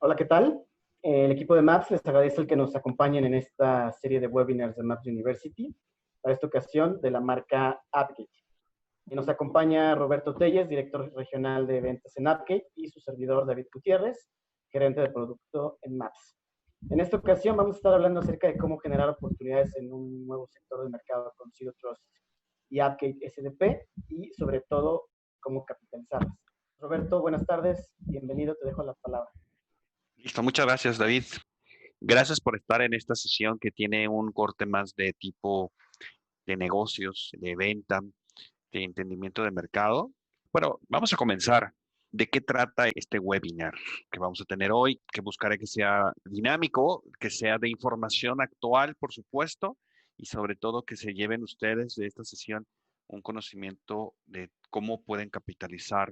Hola, ¿qué tal? El equipo de Maps les agradece el que nos acompañen en esta serie de webinars de Maps University, para esta ocasión de la marca AppGate. Y nos acompaña Roberto Telles, director regional de ventas en AppGate, y su servidor David Gutiérrez, gerente de producto en Maps. En esta ocasión vamos a estar hablando acerca de cómo generar oportunidades en un nuevo sector del mercado con Zero Trust y AppGate SDP, y sobre todo, cómo capitalizarlas. Roberto, buenas tardes, bienvenido, te dejo la palabra. Listo, muchas gracias, David. Gracias por estar en esta sesión que tiene un corte más de tipo de negocios, de venta, de entendimiento de mercado. Bueno, vamos a comenzar. ¿De qué trata este webinar que vamos a tener hoy? Que buscaré que sea dinámico, que sea de información actual, por supuesto, y sobre todo que se lleven ustedes de esta sesión un conocimiento de cómo pueden capitalizar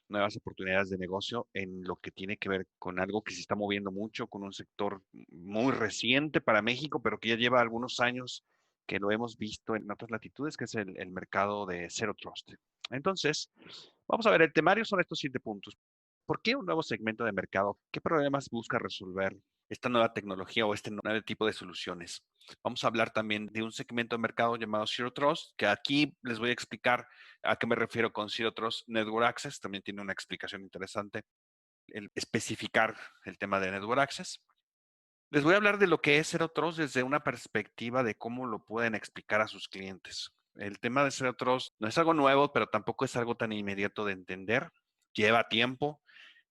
nuevas oportunidades de negocio en lo que tiene que ver con algo que se está moviendo mucho, con un sector muy reciente para México, pero que ya lleva algunos años que lo hemos visto en otras latitudes, que es el mercado de Zero Trust. Entonces, vamos a ver, el temario son estos 7 puntos. ¿Por qué un nuevo segmento de mercado? ¿Qué problemas busca resolver esta nueva tecnología o este nuevo tipo de soluciones? Vamos a hablar también de un segmento de mercado llamado Zero Trust, que aquí les voy a explicar a qué me refiero con Zero Trust Network Access. También tiene una explicación interesante el especificar el tema de Network Access. Les voy a hablar de lo que es Zero Trust desde una perspectiva de cómo lo pueden explicar a sus clientes. El tema de Zero Trust no es algo nuevo, pero tampoco es algo tan inmediato de entender. Lleva tiempo,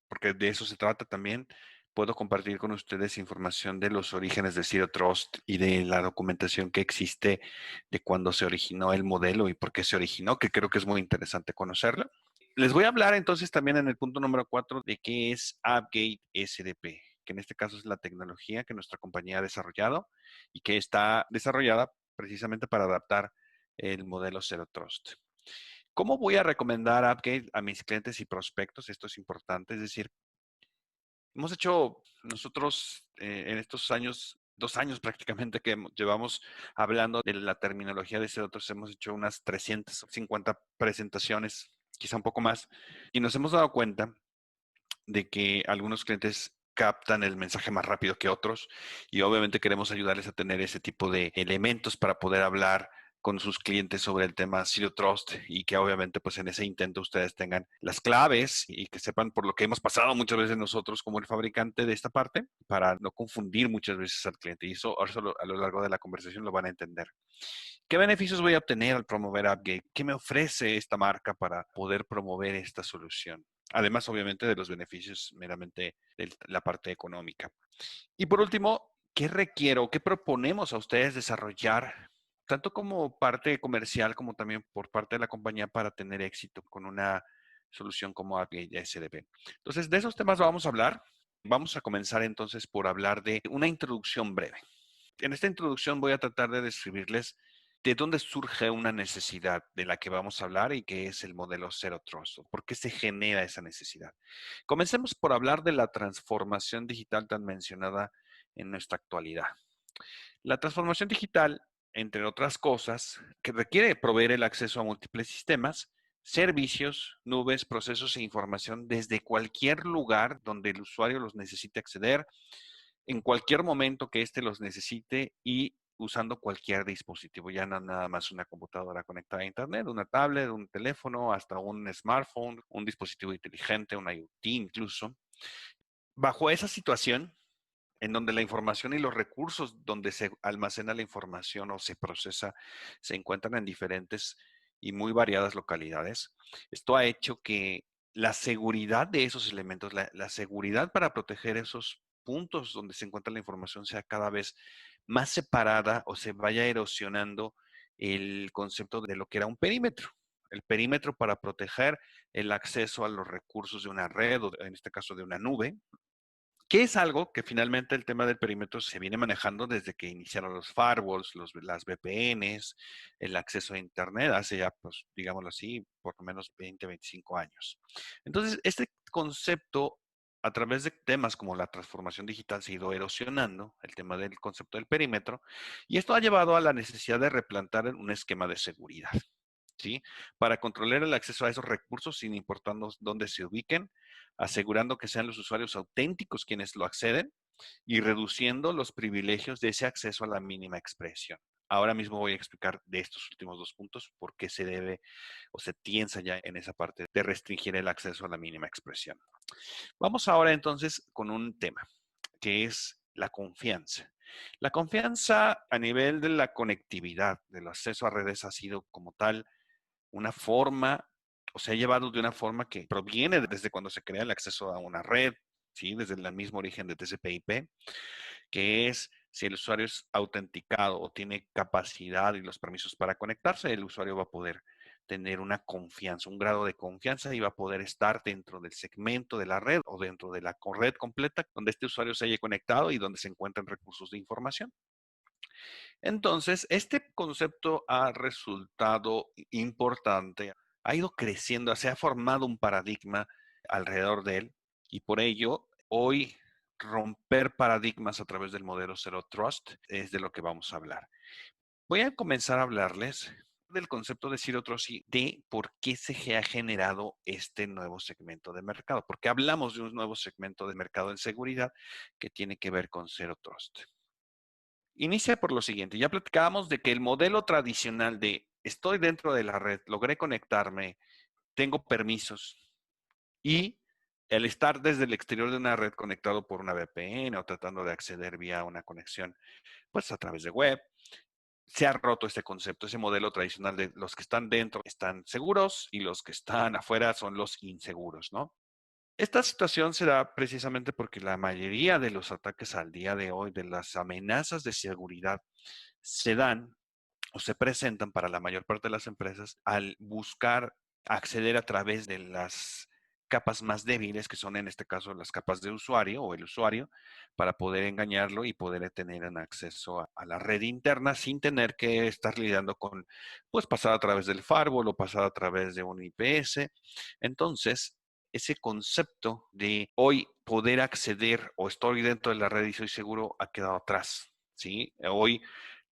porque de eso se trata también. Puedo compartir con ustedes información de los orígenes de Zero Trust y de la documentación que existe de cuando se originó el modelo y por qué se originó, que creo que es muy interesante conocerlo. Les voy a hablar entonces también en el punto número 4 de qué es AppGate SDP, que en este caso es la tecnología que nuestra compañía ha desarrollado y que está desarrollada precisamente para adaptar el modelo Zero Trust. ¿Cómo voy a recomendar AppGate a mis clientes y prospectos? Esto es importante, es decir, hemos hecho nosotros en estos años, 2 años prácticamente que llevamos hablando de la terminología de C2, hemos hecho unas 350 presentaciones, quizá un poco más, y nos hemos dado cuenta de que algunos clientes captan el mensaje más rápido que otros y obviamente queremos ayudarles a tener ese tipo de elementos para poder hablar con sus clientes sobre el tema Zero Trust y que obviamente pues en ese intento ustedes tengan las claves y que sepan por lo que hemos pasado muchas veces nosotros como el fabricante de esta parte para no confundir muchas veces al cliente y eso a lo largo de la conversación lo van a entender. ¿Qué beneficios voy a obtener al promover AppGate? ¿Qué me ofrece esta marca para poder promover esta solución? Además, obviamente, de los beneficios meramente de la parte económica. Y por último, ¿qué requiero? ¿Qué proponemos a ustedes desarrollar, tanto como parte comercial como también por parte de la compañía para tener éxito con una solución como AppGate SDP? Entonces, de esos temas vamos a hablar. Vamos a comenzar entonces por hablar de una introducción breve. En esta introducción voy a tratar de describirles de dónde surge una necesidad de la que vamos a hablar y que es el modelo Zero Trust. ¿Por qué se genera esa necesidad? Comencemos por hablar de la transformación digital tan mencionada en nuestra actualidad. La transformación digital, entre otras cosas, que requiere proveer el acceso a múltiples sistemas, servicios, nubes, procesos e información desde cualquier lugar donde el usuario los necesite acceder, en cualquier momento que éste los necesite y usando cualquier dispositivo, ya no nada más una computadora conectada a Internet, una tablet, un teléfono, hasta un smartphone, un dispositivo inteligente, un IoT incluso. Bajo esa situación, en donde la información y los recursos donde se almacena la información o se procesa se encuentran en diferentes y muy variadas localidades, esto ha hecho que la seguridad de esos elementos, la seguridad para proteger esos puntos donde se encuentra la información sea cada vez más separada o se vaya erosionando el concepto de lo que era un perímetro. El perímetro para proteger el acceso a los recursos de una red o en este caso de una nube, que es algo que finalmente el tema del perímetro se viene manejando desde que iniciaron los firewalls, las VPNs, el acceso a Internet, hace ya, pues, digámoslo así, por lo menos 20, 25 años. Entonces, este concepto, a través de temas como la transformación digital, se ha ido erosionando, el tema del concepto del perímetro, y esto ha llevado a la necesidad de replantar un esquema de seguridad. ¿sí? Para controlar el acceso a esos recursos sin importarnos dónde se ubiquen, asegurando que sean los usuarios auténticos quienes lo acceden y reduciendo los privilegios de ese acceso a la mínima expresión. Ahora mismo voy a explicar de estos últimos dos puntos por qué se debe o se piensa ya en esa parte de restringir el acceso a la mínima expresión. Vamos ahora entonces con un tema que es la confianza. La confianza a nivel de la conectividad, del acceso a redes, ha sido como tal una forma, o se ha llevado de una forma que proviene desde cuando se crea el acceso a una red, ¿sí? Desde el mismo origen de TCP/IP, que es si el usuario es autenticado o tiene capacidad y los permisos para conectarse, el usuario va a poder tener una confianza, un grado de confianza y va a poder estar dentro del segmento de la red o dentro de la red completa donde este usuario se haya conectado y donde se encuentran recursos de información. Entonces, este concepto ha resultado importante, ha ido creciendo, se ha formado un paradigma alrededor de él y por ello hoy romper paradigmas a través del modelo Zero Trust es de lo que vamos a hablar. Voy a comenzar a hablarles del concepto de Zero Trust y de por qué se ha generado este nuevo segmento de mercado, porque hablamos de un nuevo segmento de mercado en seguridad que tiene que ver con Zero Trust. Inicia por lo siguiente, ya platicábamos de que el modelo tradicional de estoy dentro de la red, logré conectarme, tengo permisos y el estar desde el exterior de una red conectado por una VPN o tratando de acceder vía una conexión, pues a través de web, se ha roto ese concepto, ese modelo tradicional de los que están dentro están seguros y los que están afuera son los inseguros, ¿no? Esta situación se da precisamente porque la mayoría de los ataques al día de hoy, de las amenazas de seguridad, se dan o se presentan para la mayor parte de las empresas al buscar acceder a través de las capas más débiles, que son en este caso las capas de usuario o el usuario, para poder engañarlo y poder tener un acceso a la red interna sin tener que estar lidiando con, pues, pasar a través del firewall o pasar a través de un IPS. Entonces, ese concepto de hoy poder acceder o estoy dentro de la red y soy seguro ha quedado atrás, ¿sí? Hoy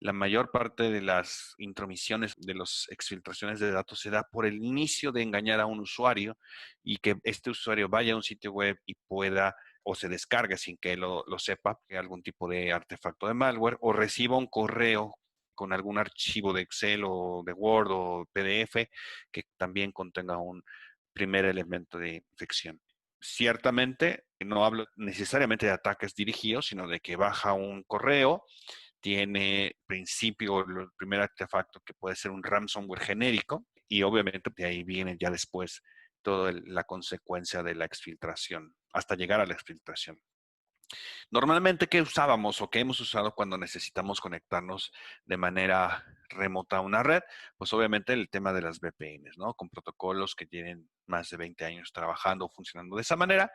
la mayor parte de las intromisiones de las exfiltraciones de datos se da por el inicio de engañar a un usuario y que este usuario vaya a un sitio web y pueda o se descargue sin que lo sepa, que algún tipo de artefacto de malware o reciba un correo con algún archivo de Excel o de Word o PDF que también contenga un primer elemento de infección. Ciertamente, no hablo necesariamente de ataques dirigidos, sino de que baja un correo, tiene principio el primer artefacto que puede ser un ransomware genérico y obviamente de ahí viene ya después toda la consecuencia de la exfiltración, hasta llegar a la exfiltración. Normalmente, ¿qué usábamos o qué hemos usado cuando necesitamos conectarnos de manera remota a una red? Pues obviamente el tema de las VPNs, ¿no? Con protocolos que tienen más de 20 años trabajando o funcionando de esa manera,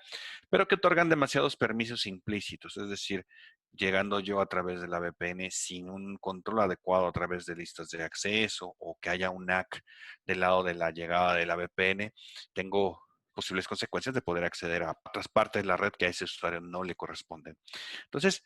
pero que otorgan demasiados permisos implícitos, es decir, llegando yo a través de la VPN sin un control adecuado a través de listas de acceso o que haya un NAC del lado de la llegada de la VPN, tengo posibles consecuencias de poder acceder a otras partes de la red que a ese usuario no le corresponden. Entonces,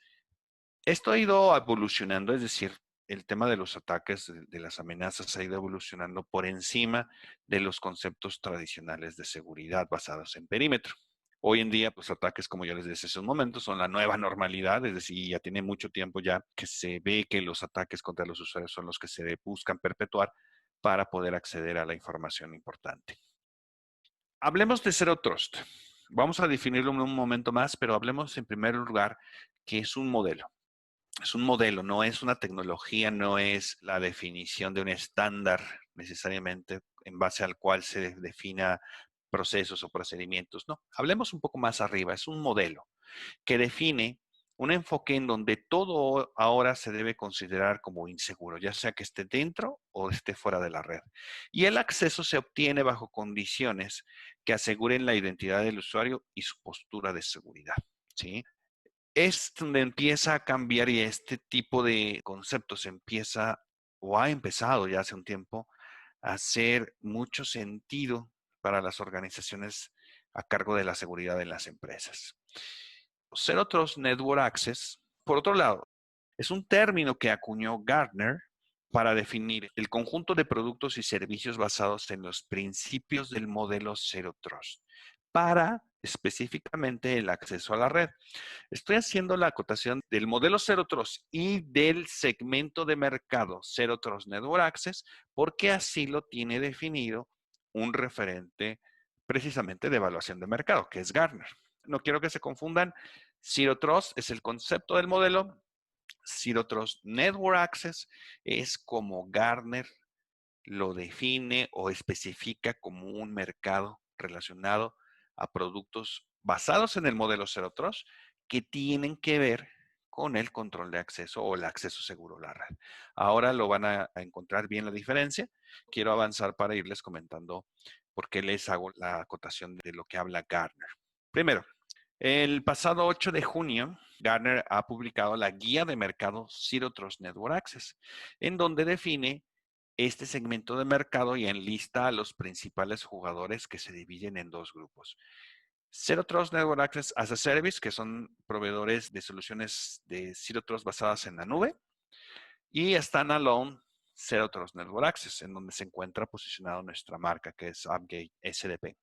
esto ha ido evolucionando, es decir, el tema de los ataques, de las amenazas ha ido evolucionando por encima de los conceptos tradicionales de seguridad basados en perímetro. Hoy en día, pues ataques, como ya les decía hace un momento, son la nueva normalidad, es decir, ya tiene mucho tiempo ya que se ve que los ataques contra los usuarios son los que se buscan perpetuar para poder acceder a la información importante. Hablemos de Zero Trust. Vamos a definirlo en un momento más, pero hablemos en primer lugar que es un modelo. Es un modelo, no es una tecnología, no es la definición de un estándar necesariamente en base al cual se defina procesos o procedimientos. No, hablemos un poco más arriba. Es un modelo que define un enfoque en donde todo ahora se debe considerar como inseguro, ya sea que esté dentro o esté fuera de la red. Y el acceso se obtiene bajo condiciones que aseguren la identidad del usuario y su postura de seguridad, ¿sí? Es donde empieza a cambiar y este tipo de conceptos empieza o ha empezado ya hace un tiempo a hacer mucho sentido para las organizaciones a cargo de la seguridad en las empresas. Zero Trust Network Access, por otro lado, es un término que acuñó Gartner para definir el conjunto de productos y servicios basados en los principios del modelo Zero Trust para específicamente el acceso a la red. Estoy haciendo la acotación del modelo Zero Trust y del segmento de mercado Zero Trust Network Access porque así lo tiene definido un referente precisamente de evaluación de mercado, que es Gartner. No quiero que se confundan. Zero Trust es el concepto del modelo. Zero Trust Network Access es como Gartner lo define o especifica como un mercado relacionado a productos basados en el modelo Zero Trust que tienen que ver con el control de acceso o el acceso seguro a la red. Ahora lo van a encontrar bien la diferencia. Quiero avanzar para irles comentando por qué les hago la acotación de lo que habla Gartner. Primero, el pasado 8 de junio, Gartner ha publicado la guía de mercado Zero Trust Network Access, en donde define este segmento de mercado y enlista a los principales jugadores que se dividen en dos grupos. Zero Trust Network Access as a Service, que son proveedores de soluciones de Zero Trust basadas en la nube, y Standalone Zero Trust Network Access, en donde se encuentra posicionada nuestra marca, que es Appgate SDP.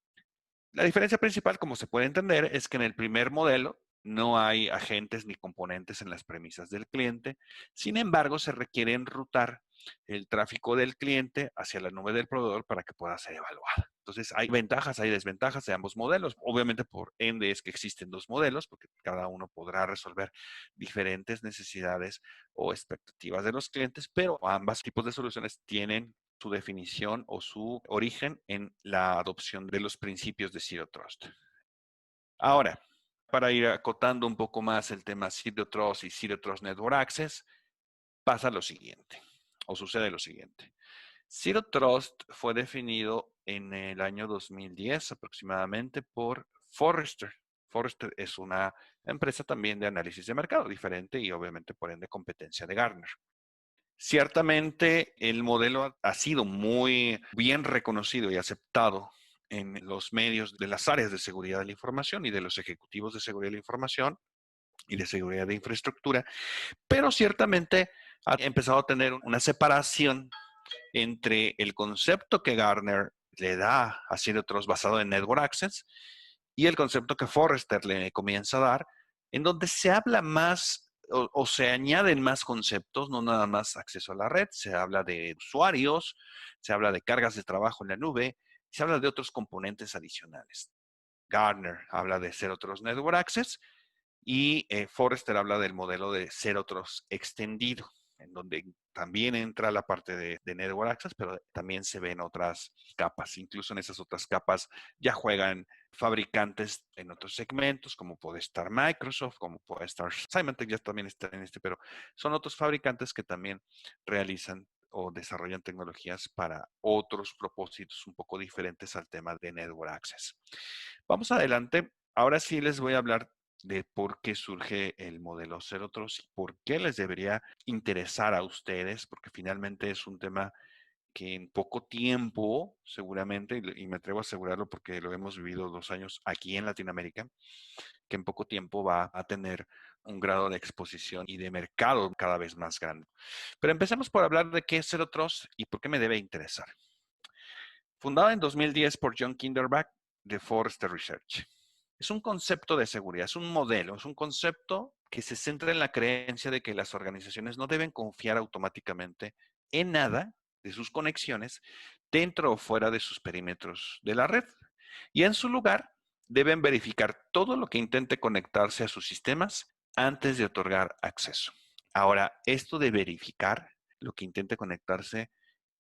La diferencia principal, como se puede entender, es que en el primer modelo no hay agentes ni componentes en las premisas del cliente. Sin embargo, se requiere enrutar el tráfico del cliente hacia la nube del proveedor para que pueda ser evaluada. Entonces, hay ventajas, hay desventajas de ambos modelos. Obviamente, por ende, es que existen dos modelos, porque cada uno podrá resolver diferentes necesidades o expectativas de los clientes, pero ambos tipos de soluciones tienen su definición o su origen en la adopción de los principios de Zero Trust. Ahora, para ir acotando un poco más el tema Zero Trust y Zero Trust Network Access, pasa lo siguiente, o sucede lo siguiente. Zero Trust fue definido en el año 2010 aproximadamente por Forrester. Forrester es una empresa también de análisis de mercado diferente y obviamente por ende competencia de Gartner. Ciertamente el modelo ha sido muy bien reconocido y aceptado en los medios de las áreas de seguridad de la información y de los ejecutivos de seguridad de la información y de seguridad de infraestructura, pero ciertamente ha empezado a tener una separación entre el concepto que Gartner le da a Zero Trust basado en Network Access y el concepto que Forrester le comienza a dar, en donde se habla más o se añaden más conceptos, no nada más acceso a la red, se habla de usuarios, se habla de cargas de trabajo en la nube, se habla de otros componentes adicionales. Gartner habla de Zero Trust Network Access y Forrester habla del modelo de Zero Trust extendido, en donde también entra la parte de Network Access, pero también se ven otras capas. Incluso en esas otras capas ya juegan fabricantes en otros segmentos, como puede estar Microsoft, como puede estar Symantec, ya también está en este, pero son otros fabricantes que también realizan o desarrollan tecnologías para otros propósitos un poco diferentes al tema de Network Access. Vamos adelante. Ahora sí les voy a hablar de por qué surge el modelo Zero Trust y por qué les debería interesar a ustedes, porque finalmente es un tema que en poco tiempo, seguramente, y me atrevo a asegurarlo porque lo hemos vivido 2 años aquí en Latinoamérica, que en poco tiempo va a tener un grado de exposición y de mercado cada vez más grande. Pero empecemos por hablar de qué es Zero Trust y por qué me debe interesar. Fundada en 2010 por John Kinderbach de Forrester Research. Es un concepto de seguridad, es un modelo, es un concepto que se centra en la creencia de que las organizaciones no deben confiar automáticamente en nada de sus conexiones dentro o fuera de sus perímetros de la red. Y en su lugar, deben verificar todo lo que intente conectarse a sus sistemas antes de otorgar acceso. Ahora, esto de verificar lo que intente conectarse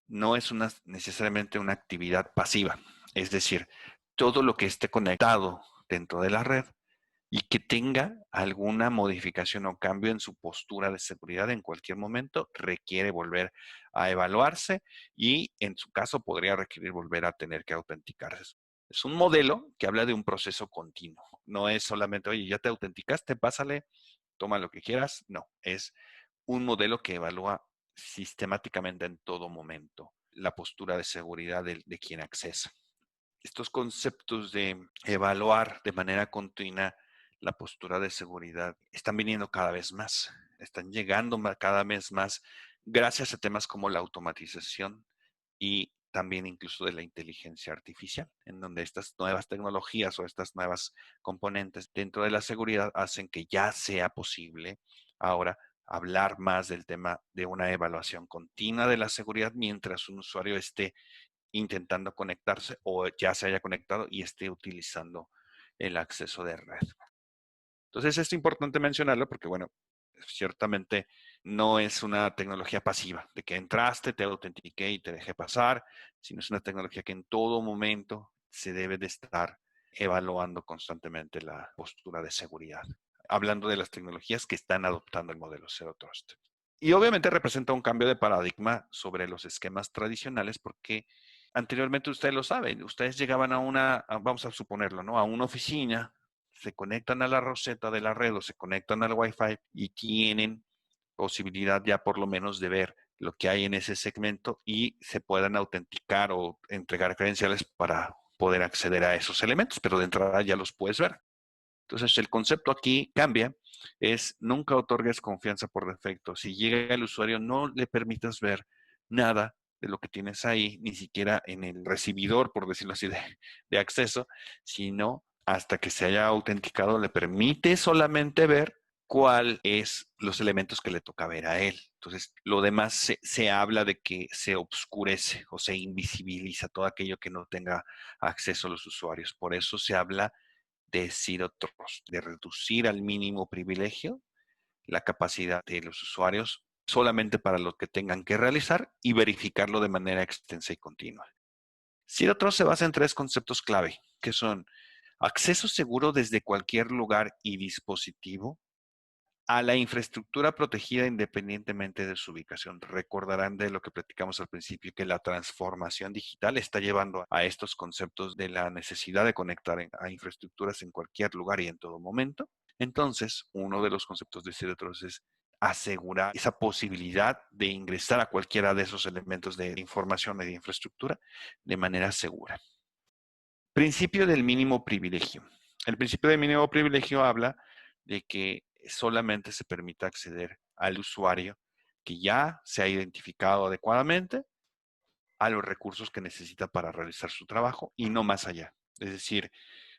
no es necesariamente una actividad pasiva. Es decir, todo lo que esté conectado dentro de la red y que tenga alguna modificación o cambio en su postura de seguridad en cualquier momento requiere volver a evaluarse y en su caso podría requerir volver a tener que autenticarse. Es un modelo que habla de un proceso continuo. No es solamente, oye, ya te autenticaste, pásale, toma lo que quieras. No, es un modelo que evalúa sistemáticamente en todo momento la postura de seguridad de quien accesa. Estos conceptos de evaluar de manera continua la postura de seguridad están viniendo cada vez más, están llegando cada vez más gracias a temas como la automatización y también incluso de la inteligencia artificial, en donde estas nuevas tecnologías o estas nuevas componentes dentro de la seguridad hacen que ya sea posible ahora hablar más del tema de una evaluación continua de la seguridad mientras un usuario esté intentando conectarse o ya se haya conectado y esté utilizando el acceso de red. Entonces es importante mencionarlo porque, bueno, ciertamente no es una tecnología pasiva, de que entraste, te autentiqué y te dejé pasar, sino es una tecnología que en todo momento se debe de estar evaluando constantemente la postura de seguridad, hablando de las tecnologías que están adoptando el modelo Zero Trust. Y obviamente representa un cambio de paradigma sobre los esquemas tradicionales porque anteriormente ustedes lo saben, ustedes llegaban vamos a suponerlo, ¿no? A una oficina, se conectan a la roseta de la red o se conectan al Wi-Fi y tienen posibilidad ya por lo menos de ver lo que hay en ese segmento y se puedan autenticar o entregar credenciales para poder acceder a esos elementos, pero de entrada ya los puedes ver. Entonces, el concepto aquí cambia, es nunca otorgues confianza por defecto. Si llega el usuario, no le permitas ver nada de lo que tienes ahí, ni siquiera en el recibidor, por decirlo así, de acceso, sino hasta que se haya autenticado, le permite solamente ver cuál es los elementos que le toca ver a él. Entonces, lo demás se habla de que se obscurece o se invisibiliza todo aquello que no tenga acceso a los usuarios. Por eso se habla de Zero Trust, de reducir al mínimo privilegio la capacidad de los usuarios solamente para lo que tengan que realizar y verificarlo de manera extensa y continua. Zero Trust se basa en tres conceptos clave, que son acceso seguro desde cualquier lugar y dispositivo a la infraestructura protegida independientemente de su ubicación. Recordarán de lo que platicamos al principio, que la transformación digital está llevando a estos conceptos de la necesidad de conectar a infraestructuras en cualquier lugar y en todo momento. Entonces, uno de los conceptos de Zero Trust es asegurar esa posibilidad de ingresar a cualquiera de esos elementos de información y de infraestructura de manera segura. Principio del mínimo privilegio. El principio del mínimo privilegio habla de que solamente se permite acceder al usuario que ya se ha identificado adecuadamente a los recursos que necesita para realizar su trabajo y no más allá. Es decir,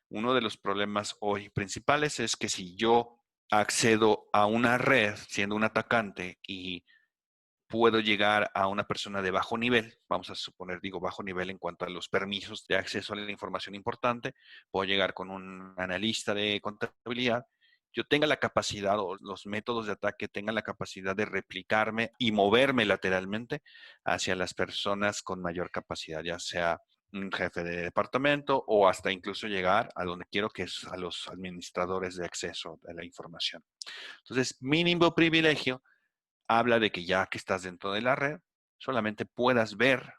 uno de los problemas hoy principales es que si yo accedo a una red siendo un atacante y puedo llegar a una persona de bajo nivel, vamos a suponer, digo, bajo nivel en cuanto a los permisos de acceso a la información importante, puedo llegar con un analista de contabilidad, yo tenga la capacidad o los métodos de ataque tengan la capacidad de replicarme y moverme lateralmente hacia las personas con mayor capacidad, ya sea un jefe de departamento o hasta incluso llegar a donde quiero, que es a los administradores de acceso a la información. Entonces, mínimo privilegio habla de que ya que estás dentro de la red, solamente puedas ver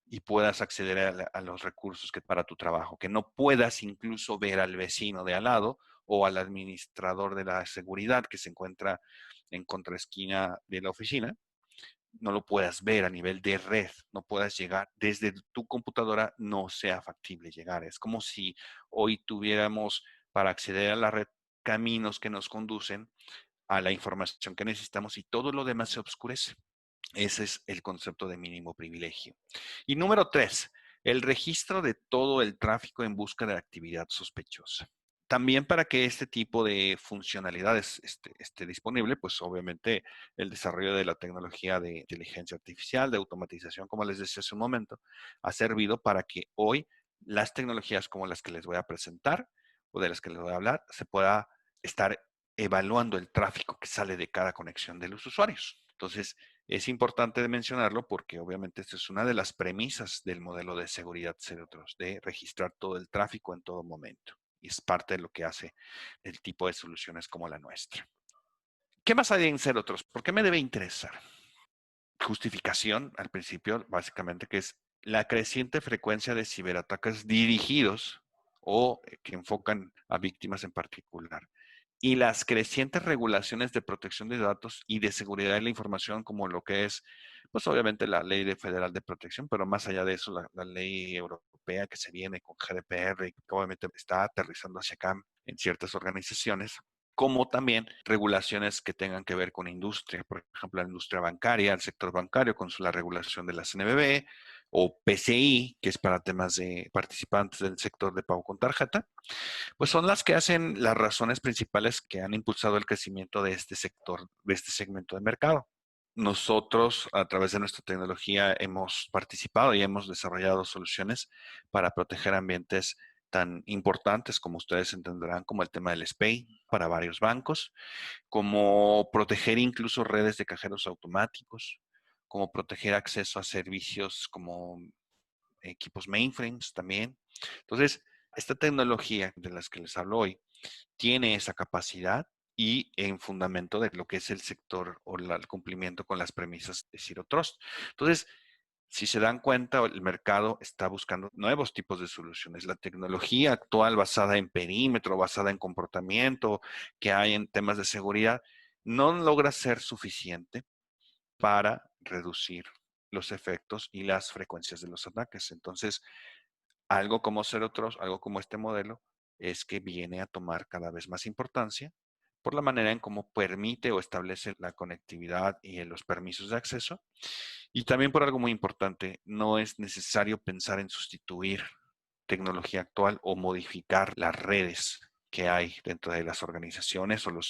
y puedas acceder a los recursos que para tu trabajo, que no puedas incluso ver al vecino de al lado o al administrador de la seguridad que se encuentra en contraesquina de la oficina, no lo puedas ver a nivel de red, no puedas llegar desde tu computadora, no sea factible llegar. Es como si hoy tuviéramos para acceder a la red caminos que nos conducen a la información que necesitamos y todo lo demás se oscurece. Ese es el concepto de mínimo privilegio. Y número 3, el registro de todo el tráfico en busca de actividad sospechosa. También para que este tipo de funcionalidades esté disponible, pues obviamente el desarrollo de la tecnología de inteligencia artificial, de automatización, como les decía hace un momento, ha servido para que hoy las tecnologías como las que les voy a presentar o de las que les voy a hablar se pueda estar evaluando el tráfico que sale de cada conexión de los usuarios. Entonces, es importante mencionarlo porque obviamente esta es una de las premisas del modelo de seguridad Zero Trust, de registrar todo el tráfico en todo momento. Y es parte de lo que hace el tipo de soluciones como la nuestra. ¿Qué más hay en Zero Trust? ¿Por qué me debe interesar? Justificación al principio, básicamente, que es la creciente frecuencia de ciberataques dirigidos o que enfocan a víctimas en particular y las crecientes regulaciones de protección de datos y de seguridad de la información, como lo que es, pues obviamente la ley federal de protección, pero más allá de eso, la ley europea que se viene con GDPR y que obviamente está aterrizando hacia acá en ciertas organizaciones, como también regulaciones que tengan que ver con industria, por ejemplo, la industria bancaria, el sector bancario con la regulación de la CNBV, o PCI, que es para temas de participantes del sector de pago con tarjeta, pues son las que hacen las razones principales que han impulsado el crecimiento de este sector, de este segmento de mercado. Nosotros, a través de nuestra tecnología, hemos participado y hemos desarrollado soluciones para proteger ambientes tan importantes como ustedes entenderán, como el tema del SPAY para varios bancos, como proteger incluso redes de cajeros automáticos, como proteger acceso a servicios como equipos mainframes también. Entonces, esta tecnología de las que les hablo hoy tiene esa capacidad y en fundamento de lo que es el sector o el cumplimiento con las premisas de Zero Trust. Entonces, si se dan cuenta, el mercado está buscando nuevos tipos de soluciones. La tecnología actual basada en perímetro, basada en comportamiento que hay en temas de seguridad, no logra ser suficiente para reducir los efectos y las frecuencias de los ataques. Entonces, algo como Zero Trust, algo como este modelo, es que viene a tomar cada vez más importancia por la manera en cómo permite o establece la conectividad y los permisos de acceso. Y también por algo muy importante, no es necesario pensar en sustituir tecnología actual o modificar las redes que hay dentro de las organizaciones no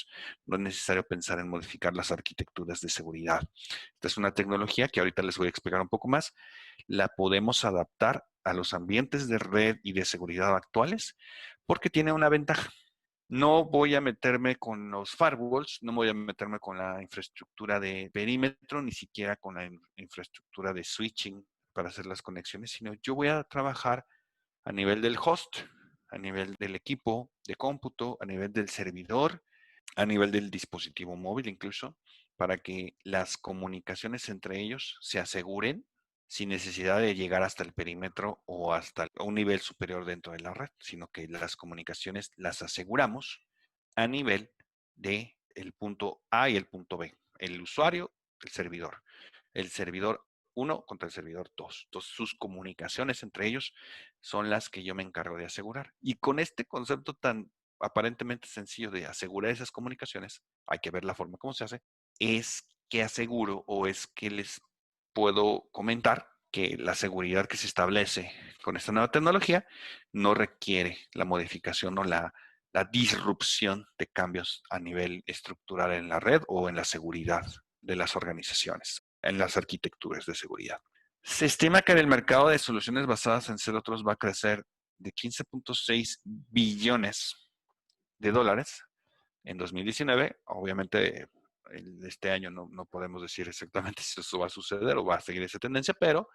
es necesario pensar en modificar las arquitecturas de seguridad. Esta es una tecnología que ahorita les voy a explicar un poco más. La podemos adaptar a los ambientes de red y de seguridad actuales porque tiene una ventaja. No voy a meterme con los firewalls, no voy a meterme con la infraestructura de perímetro, ni siquiera con la infraestructura de switching para hacer las conexiones, sino yo voy a trabajar a nivel del host, a nivel del equipo de cómputo, a nivel del servidor, a nivel del dispositivo móvil incluso, para que las comunicaciones entre ellos se aseguren sin necesidad de llegar hasta el perímetro o hasta un nivel superior dentro de la red, sino que las comunicaciones las aseguramos a nivel de el punto A y el punto B, el usuario, el servidor 1 contra el servidor 2. Entonces, sus comunicaciones entre ellos son las que yo me encargo de asegurar. Y con este concepto tan aparentemente sencillo de asegurar esas comunicaciones, hay que ver la forma como se hace, es que aseguro o es que les puedo comentar que la seguridad que se establece con esta nueva tecnología no requiere la modificación o la disrupción de cambios a nivel estructural en la red o en la seguridad de las organizaciones, en las arquitecturas de seguridad. Se estima que el mercado de soluciones basadas en Zero Trust va a crecer de 15.6 billones de dólares en 2019. Obviamente, este año no podemos decir exactamente si eso va a suceder o va a seguir esa tendencia, pero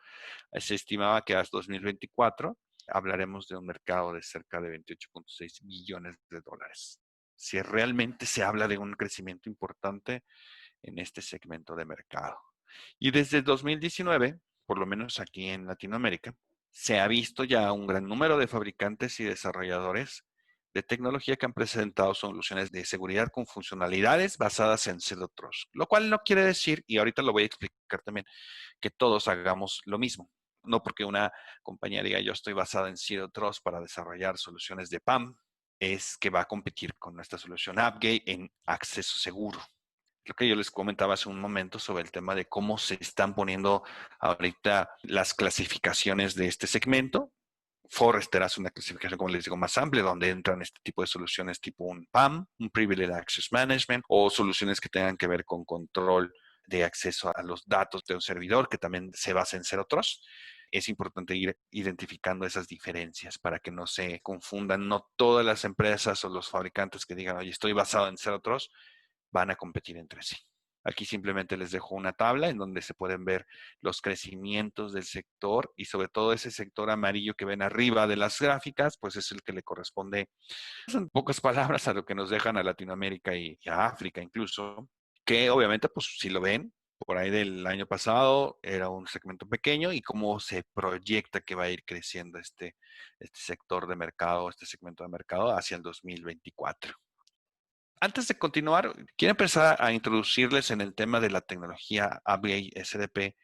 se estimaba que hasta 2024 hablaremos de un mercado de cerca de 28.6 billones de dólares. Si realmente se habla de un crecimiento importante en este segmento de mercado. Y desde 2019, por lo menos aquí en Latinoamérica, se ha visto ya un gran número de fabricantes y desarrolladores de tecnología que han presentado soluciones de seguridad con funcionalidades basadas en Zero Trust, lo cual no quiere decir, y ahorita lo voy a explicar también, que todos hagamos lo mismo. No porque una compañía diga yo estoy basada en Zero Trust para desarrollar soluciones de PAM, es que va a competir con nuestra solución AppGate en acceso seguro. Lo que yo les comentaba hace un momento sobre el tema de cómo se están poniendo ahorita las clasificaciones de este segmento. Forrester hace una clasificación, como les digo, más amplia, donde entran este tipo de soluciones tipo un PAM, un Privileged Access Management, o soluciones que tengan que ver con control de acceso a los datos de un servidor, que también se basa en Zero Trust. Es importante ir identificando esas diferencias para que no se confundan. No todas las empresas o los fabricantes que digan, oye, estoy basado en Zero Trust, van a competir entre sí. Aquí simplemente les dejo una tabla en donde se pueden ver los crecimientos del sector y sobre todo ese sector amarillo que ven arriba de las gráficas, pues es el que le corresponde, en pocas palabras, a lo que nos dejan a Latinoamérica y a África incluso, que obviamente, pues si lo ven, por ahí del año pasado era un segmento pequeño y cómo se proyecta que va a ir creciendo este sector de mercado, este segmento de mercado hacia el 2024. Antes de continuar, quiero empezar a introducirles en el tema de la tecnología ABA SDP,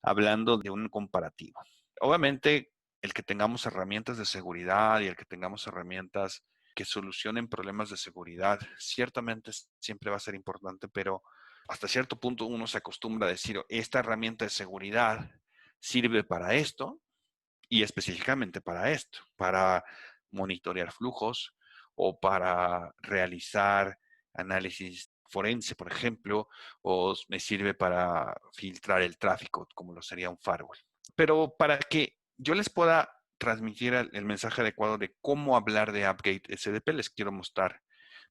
hablando de un comparativo. Obviamente, el que tengamos herramientas de seguridad y el que tengamos herramientas que solucionen problemas de seguridad. Ciertamente siempre va a ser importante, pero hasta cierto punto uno se acostumbra a decir, esta herramienta de seguridad sirve para esto y específicamente para esto, para monitorear flujos o para realizar análisis forense, por ejemplo, o me sirve para filtrar el tráfico, como lo sería un firewall. Pero para que yo les pueda transmitir el mensaje adecuado de cómo hablar de Appgate SDP, les quiero mostrar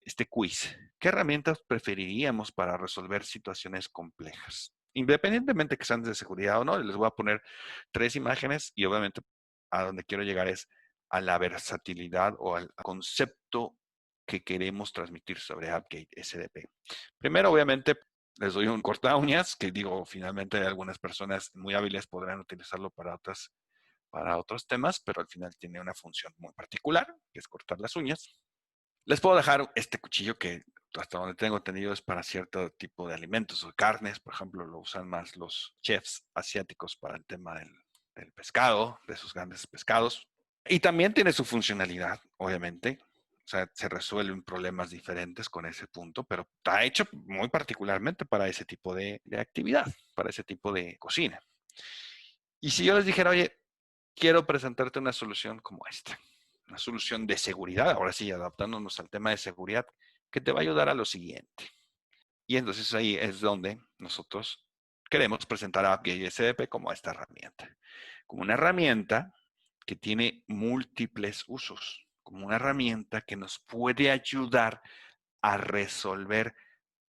este quiz. ¿Qué herramientas preferiríamos para resolver situaciones complejas? Independientemente que sean de seguridad o no, les voy a poner 3 imágenes y obviamente a donde quiero llegar es a la versatilidad o al concepto que queremos transmitir sobre Appgate SDP. Primero, obviamente, les doy un corta uñas, que digo, finalmente algunas personas muy hábiles podrán utilizarlo para otros temas, pero al final tiene una función muy particular, que es cortar las uñas. Les puedo dejar este cuchillo que hasta donde tengo entendido es para cierto tipo de alimentos o carnes. Por ejemplo, lo usan más los chefs asiáticos para el tema del pescado, de esos grandes pescados. Y también tiene su funcionalidad, obviamente. O sea, se resuelven problemas diferentes con ese punto, pero está hecho muy particularmente para ese tipo de actividad, para ese tipo de cocina. Y si yo les dijera, oye, quiero presentarte una solución como esta, una solución de seguridad, ahora sí, adaptándonos al tema de seguridad, que te va a ayudar a lo siguiente. Y entonces ahí es donde nosotros queremos presentar a Appgate SDP como esta herramienta, como una herramienta que tiene múltiples usos, como una herramienta que nos puede ayudar a resolver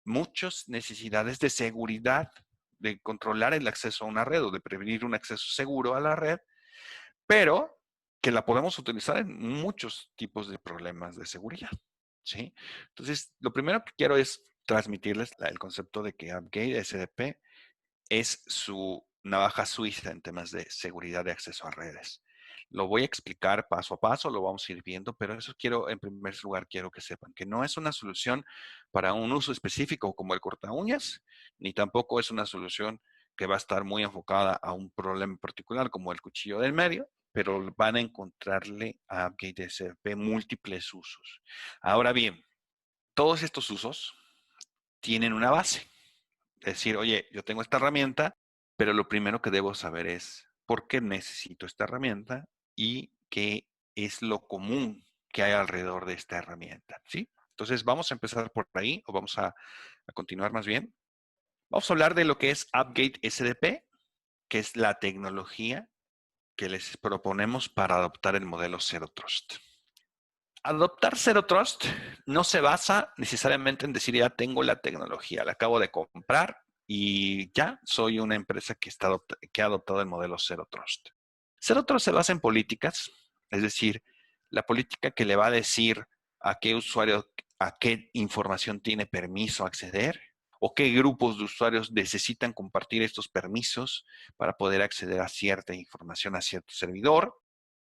muchas necesidades de seguridad, de controlar el acceso a una red o de prevenir un acceso seguro a la red, pero que la podemos utilizar en muchos tipos de problemas de seguridad, ¿sí? Entonces, lo primero que quiero es transmitirles el concepto de que Appgate SDP es su navaja suiza en temas de seguridad de acceso a redes. Lo voy a explicar paso a paso, lo vamos a ir viendo, pero eso quiero, en primer lugar, quiero que sepan que no es una solución para un uso específico como el corta uñas, ni tampoco es una solución que va a estar muy enfocada a un problema particular como el cuchillo del medio, pero van a encontrarle a Appgate SDP múltiples usos. Ahora bien, todos estos usos tienen una base. Es decir, oye, yo tengo esta herramienta, pero lo primero que debo saber es por qué necesito esta herramienta y qué es lo común que hay alrededor de esta herramienta, ¿sí? Entonces, vamos a empezar por ahí, o vamos a continuar más bien. Vamos a hablar de lo que es Appgate SDP, que es la tecnología que les proponemos para adoptar el modelo Zero Trust. Adoptar Zero Trust no se basa necesariamente en decir ya tengo la tecnología, la acabo de comprar y ya soy una empresa que ha adoptado el modelo Zero Trust. Zero Trust se basa en políticas, es decir, la política que le va a decir a qué usuario, a qué información tiene permiso acceder o qué grupos de usuarios necesitan compartir estos permisos para poder acceder a cierta información a cierto servidor,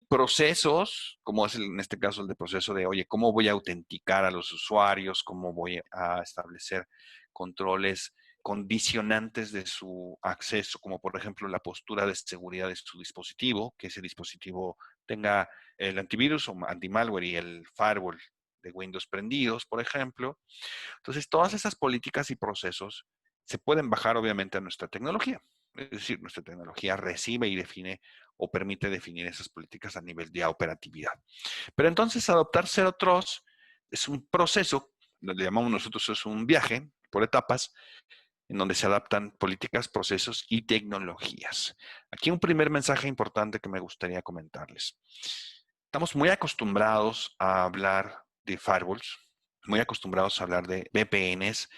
procesos, como es en este caso el de proceso de, oye, ¿cómo voy a autenticar a los usuarios? ¿Cómo voy a establecer controles condicionantes de su acceso, como por ejemplo la postura de seguridad de su dispositivo, que ese dispositivo tenga el antivirus o anti-malware y el firewall de Windows prendidos, por ejemplo? Entonces, todas esas políticas y procesos se pueden bajar obviamente a nuestra tecnología. Es decir, nuestra tecnología recibe y define o permite definir esas políticas a nivel de operatividad. Pero entonces adoptar Zero Trust es un proceso, lo llamamos nosotros, es un viaje por etapas, en donde se adaptan políticas, procesos y tecnologías. Aquí un primer mensaje importante que me gustaría comentarles. Estamos muy acostumbrados a hablar de firewalls, muy acostumbrados a hablar de VPNs,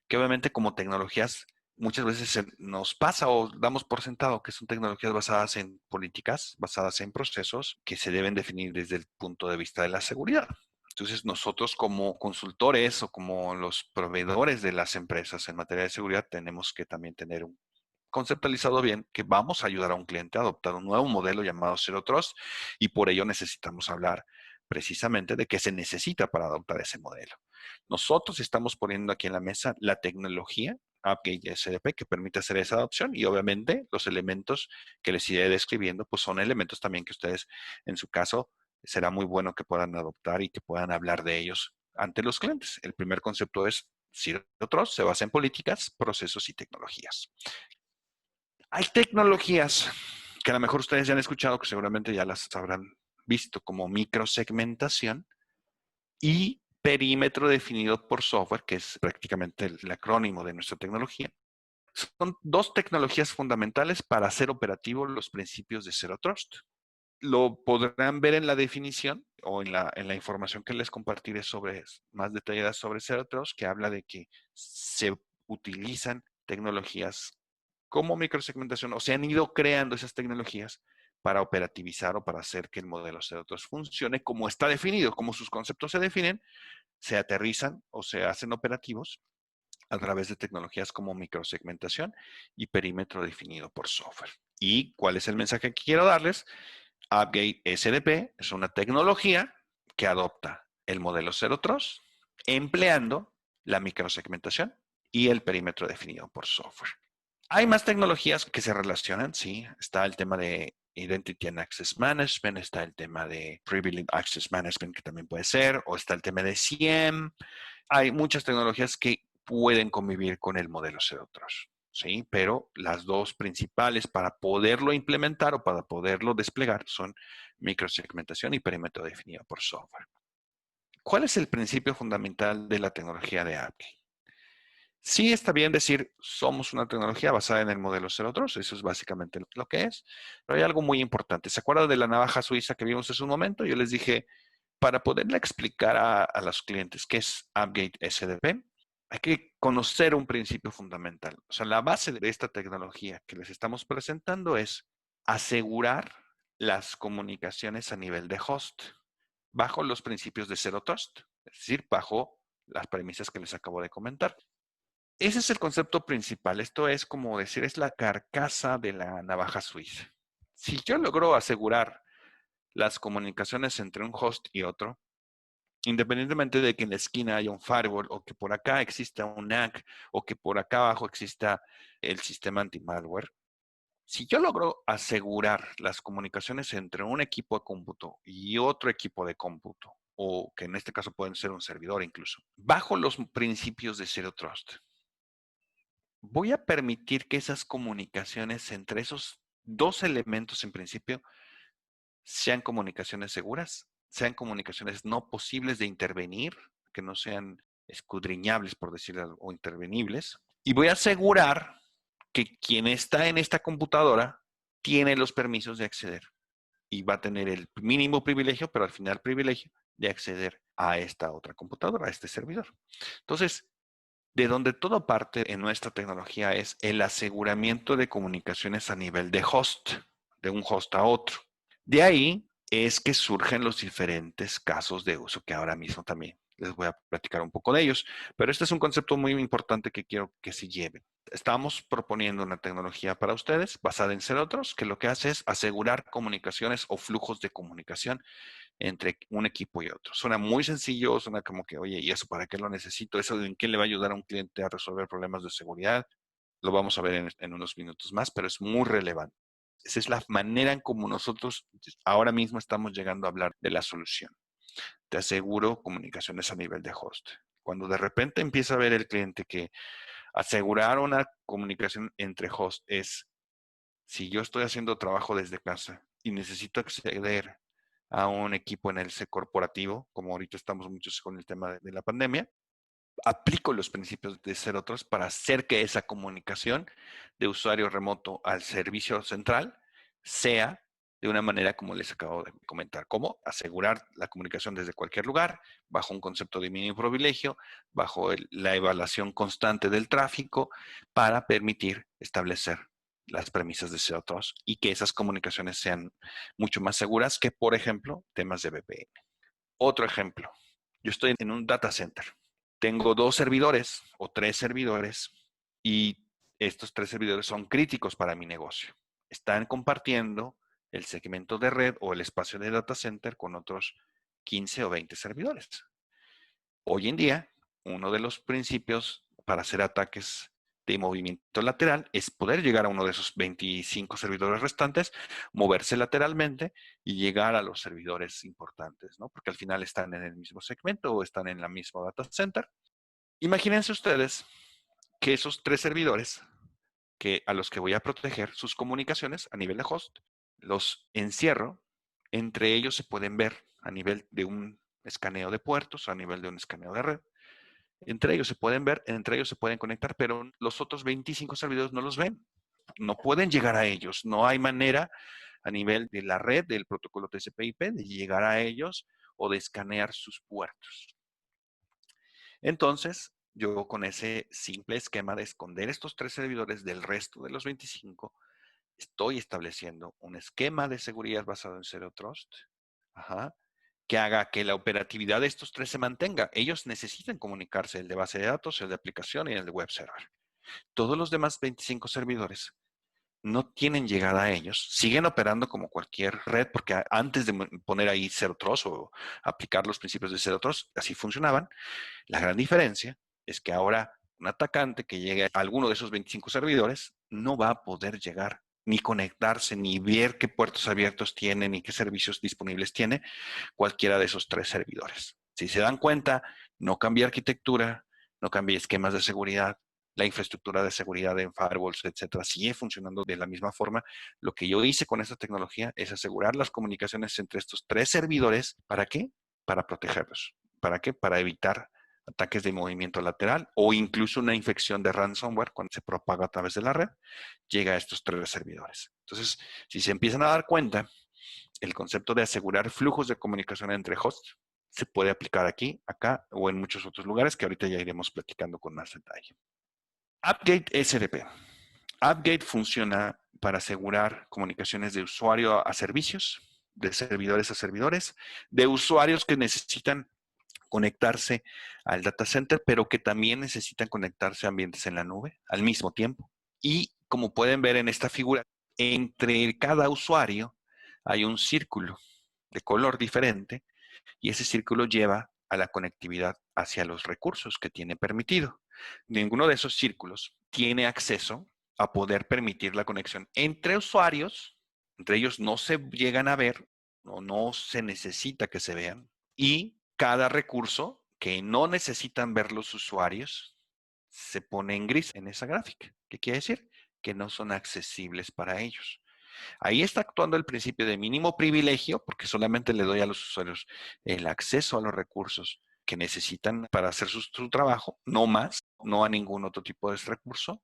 que obviamente como tecnologías muchas veces nos pasa o damos por sentado que son tecnologías basadas en políticas, basadas en procesos que se deben definir desde el punto de vista de la seguridad. Entonces, nosotros como consultores o como los proveedores de las empresas en materia de seguridad tenemos que también tener un conceptualizado bien que vamos a ayudar a un cliente a adoptar un nuevo modelo llamado Zero Trust y por ello necesitamos hablar precisamente de qué se necesita para adoptar ese modelo. Nosotros estamos poniendo aquí en la mesa la tecnología Appgate SDP que permite hacer esa adopción y obviamente los elementos que les iré describiendo pues son elementos también que ustedes en su caso será muy bueno que puedan adoptar y que puedan hablar de ellos ante los clientes. El primer concepto es Zero Trust, se basa en políticas, procesos y tecnologías. Hay tecnologías que a lo mejor ustedes ya han escuchado, que seguramente ya las habrán visto, como microsegmentación y perímetro definido por software, que es prácticamente el acrónimo de nuestra tecnología. Son dos tecnologías fundamentales para hacer operativos los principios de Zero Trust. Lo podrán ver en la definición o en la información que les compartiré sobre más detallada sobre Zero Trust, que habla de que se utilizan tecnologías como microsegmentación, o se han ido creando esas tecnologías para operativizar o para hacer que el modelo Zero Trust funcione como está definido, como sus conceptos se definen, se aterrizan o se hacen operativos a través de tecnologías como microsegmentación y perímetro definido por software. ¿Y cuál es el mensaje que quiero darles? AppGate SDP es una tecnología que adopta el modelo Zero Trust empleando la microsegmentación y el perímetro definido por software. Hay más tecnologías que se relacionan, sí. Está el tema de Identity and Access Management, está el tema de Privileged Access Management, que también puede ser, o está el tema de SIEM. Hay muchas tecnologías que pueden convivir con el modelo Zero Trust, ¿sí? Pero las dos principales para poderlo implementar o para poderlo desplegar son microsegmentación y perímetro definido por software. ¿Cuál es el principio fundamental de la tecnología de AppGate? Sí está bien decir, somos una tecnología basada en el modelo Zero Trust, eso es básicamente lo que es, pero hay algo muy importante. ¿Se acuerdan de la navaja suiza que vimos hace un momento? Yo les dije, para poderle explicar a los clientes qué es AppGate SDP, hay que conocer un principio fundamental. O sea, la base de esta tecnología que les estamos presentando es asegurar las comunicaciones a nivel de host, bajo los principios de Zero Trust, es decir, bajo las premisas que les acabo de comentar. Ese es el concepto principal. Esto es como decir, es la carcasa de la navaja suiza. Si yo logro asegurar las comunicaciones entre un host y otro, independientemente de que en la esquina haya un firewall o que por acá exista un NAC o que por acá abajo exista el sistema anti-malware, si yo logro asegurar las comunicaciones entre un equipo de cómputo y otro equipo de cómputo, o que en este caso pueden ser un servidor incluso, bajo los principios de Zero Trust, voy a permitir que esas comunicaciones entre esos dos elementos en principio sean comunicaciones seguras, sean comunicaciones no posibles de intervenir, que no sean escudriñables, por decirlo, o intervenibles. Y voy a asegurar que quien está en esta computadora tiene los permisos de acceder y va a tener el mínimo privilegio, pero al final privilegio de acceder a esta otra computadora, a este servidor. Entonces, de donde todo parte en nuestra tecnología es el aseguramiento de comunicaciones a nivel de host, de un host a otro. De ahí es que surgen los diferentes casos de uso que ahora mismo también les voy a platicar un poco de ellos, pero este es un concepto muy importante que quiero que se lleven. Estamos proponiendo una tecnología para ustedes basada en Zero Trust, que lo que hace es asegurar comunicaciones o flujos de comunicación entre un equipo y otro. Suena muy sencillo, suena como que, oye, ¿y eso para qué lo necesito? ¿Eso en qué le va a ayudar a un cliente a resolver problemas de seguridad? Lo vamos a ver en unos minutos más, pero es muy relevante. Esa es la manera en como nosotros ahora mismo estamos llegando a hablar de la solución. Te aseguro comunicaciones a nivel de host. Cuando de repente empieza a ver el cliente que asegurar una comunicación entre host es, si yo estoy haciendo trabajo desde casa y necesito acceder a un equipo en el corporativo, como ahorita estamos muchos con el tema de la pandemia, aplico los principios de Zero Trust para hacer que esa comunicación de usuario remoto al servicio central sea de una manera como les acabo de comentar, como asegurar la comunicación desde cualquier lugar, bajo un concepto de mínimo privilegio, bajo la evaluación constante del tráfico, para permitir establecer las premisas de Zero Trust y que esas comunicaciones sean mucho más seguras que, por ejemplo, temas de VPN. Otro ejemplo, yo estoy en un data center. Tengo 2 servidores o 3 servidores y estos 3 servidores son críticos para mi negocio. Están compartiendo el segmento de red o el espacio de data center con otros 15 o 20 servidores. Hoy en día, uno de los principios para hacer ataques de movimiento lateral es poder llegar a uno de esos 25 servidores restantes, moverse lateralmente y llegar a los servidores importantes, ¿no? Porque al final están en el mismo segmento o están en la misma data center. Imagínense ustedes que esos 3 servidores a los que voy a proteger sus comunicaciones a nivel de host, los encierro, entre ellos se pueden ver a nivel de un escaneo de puertos, a nivel de un escaneo de red. Entre ellos se pueden ver, entre ellos se pueden conectar, pero los otros 25 servidores no los ven. No pueden llegar a ellos. No hay manera a nivel de la red, del protocolo TCP/IP, de llegar a ellos o de escanear sus puertos. Entonces, yo con ese simple esquema de esconder estos 3 servidores del resto de los 25, estoy estableciendo un esquema de seguridad basado en Zero Trust, que haga que la operatividad de estos 3 se mantenga. Ellos necesitan comunicarse, el de base de datos, el de aplicación y el de web server. Todos los demás 25 servidores no tienen llegada a ellos, siguen operando como cualquier red, porque antes de poner ahí Zero Trust o aplicar los principios de Zero Trust, así funcionaban. La gran diferencia es que ahora un atacante que llegue a alguno de esos 25 servidores no va a poder llegar ni conectarse, ni ver qué puertos abiertos tiene, ni qué servicios disponibles tiene cualquiera de esos 3 servidores. Si se dan cuenta, no cambia arquitectura, no cambia esquemas de seguridad, la infraestructura de seguridad en firewalls, etcétera, sigue funcionando de la misma forma. Lo que yo hice con esta tecnología es asegurar las comunicaciones entre estos 3 servidores. ¿Para qué? Para protegerlos. ¿Para qué? Para evitar ataques de movimiento lateral o incluso una infección de ransomware cuando se propaga a través de la red, llega a estos 3 servidores. Entonces, si se empiezan a dar cuenta, el concepto de asegurar flujos de comunicación entre hosts se puede aplicar aquí, acá o en muchos otros lugares que ahorita ya iremos platicando con más detalle. AppGate SDP. AppGate funciona para asegurar comunicaciones de usuario a servicios, de servidores a servidores, de usuarios que necesitan conectarse al data center, pero que también necesitan conectarse a ambientes en la nube al mismo tiempo. Y como pueden ver en esta figura, entre cada usuario hay un círculo de color diferente y ese círculo lleva a la conectividad hacia los recursos que tiene permitido. Ninguno de esos círculos tiene acceso a poder permitir la conexión entre usuarios, entre ellos no se llegan a ver o no se necesita que se vean, y cada recurso que no necesitan ver los usuarios se pone en gris en esa gráfica. ¿Qué quiere decir? Que no son accesibles para ellos. Ahí está actuando el principio de mínimo privilegio, porque solamente le doy a los usuarios el acceso a los recursos que necesitan para hacer su trabajo, no más, no a ningún otro tipo de recurso.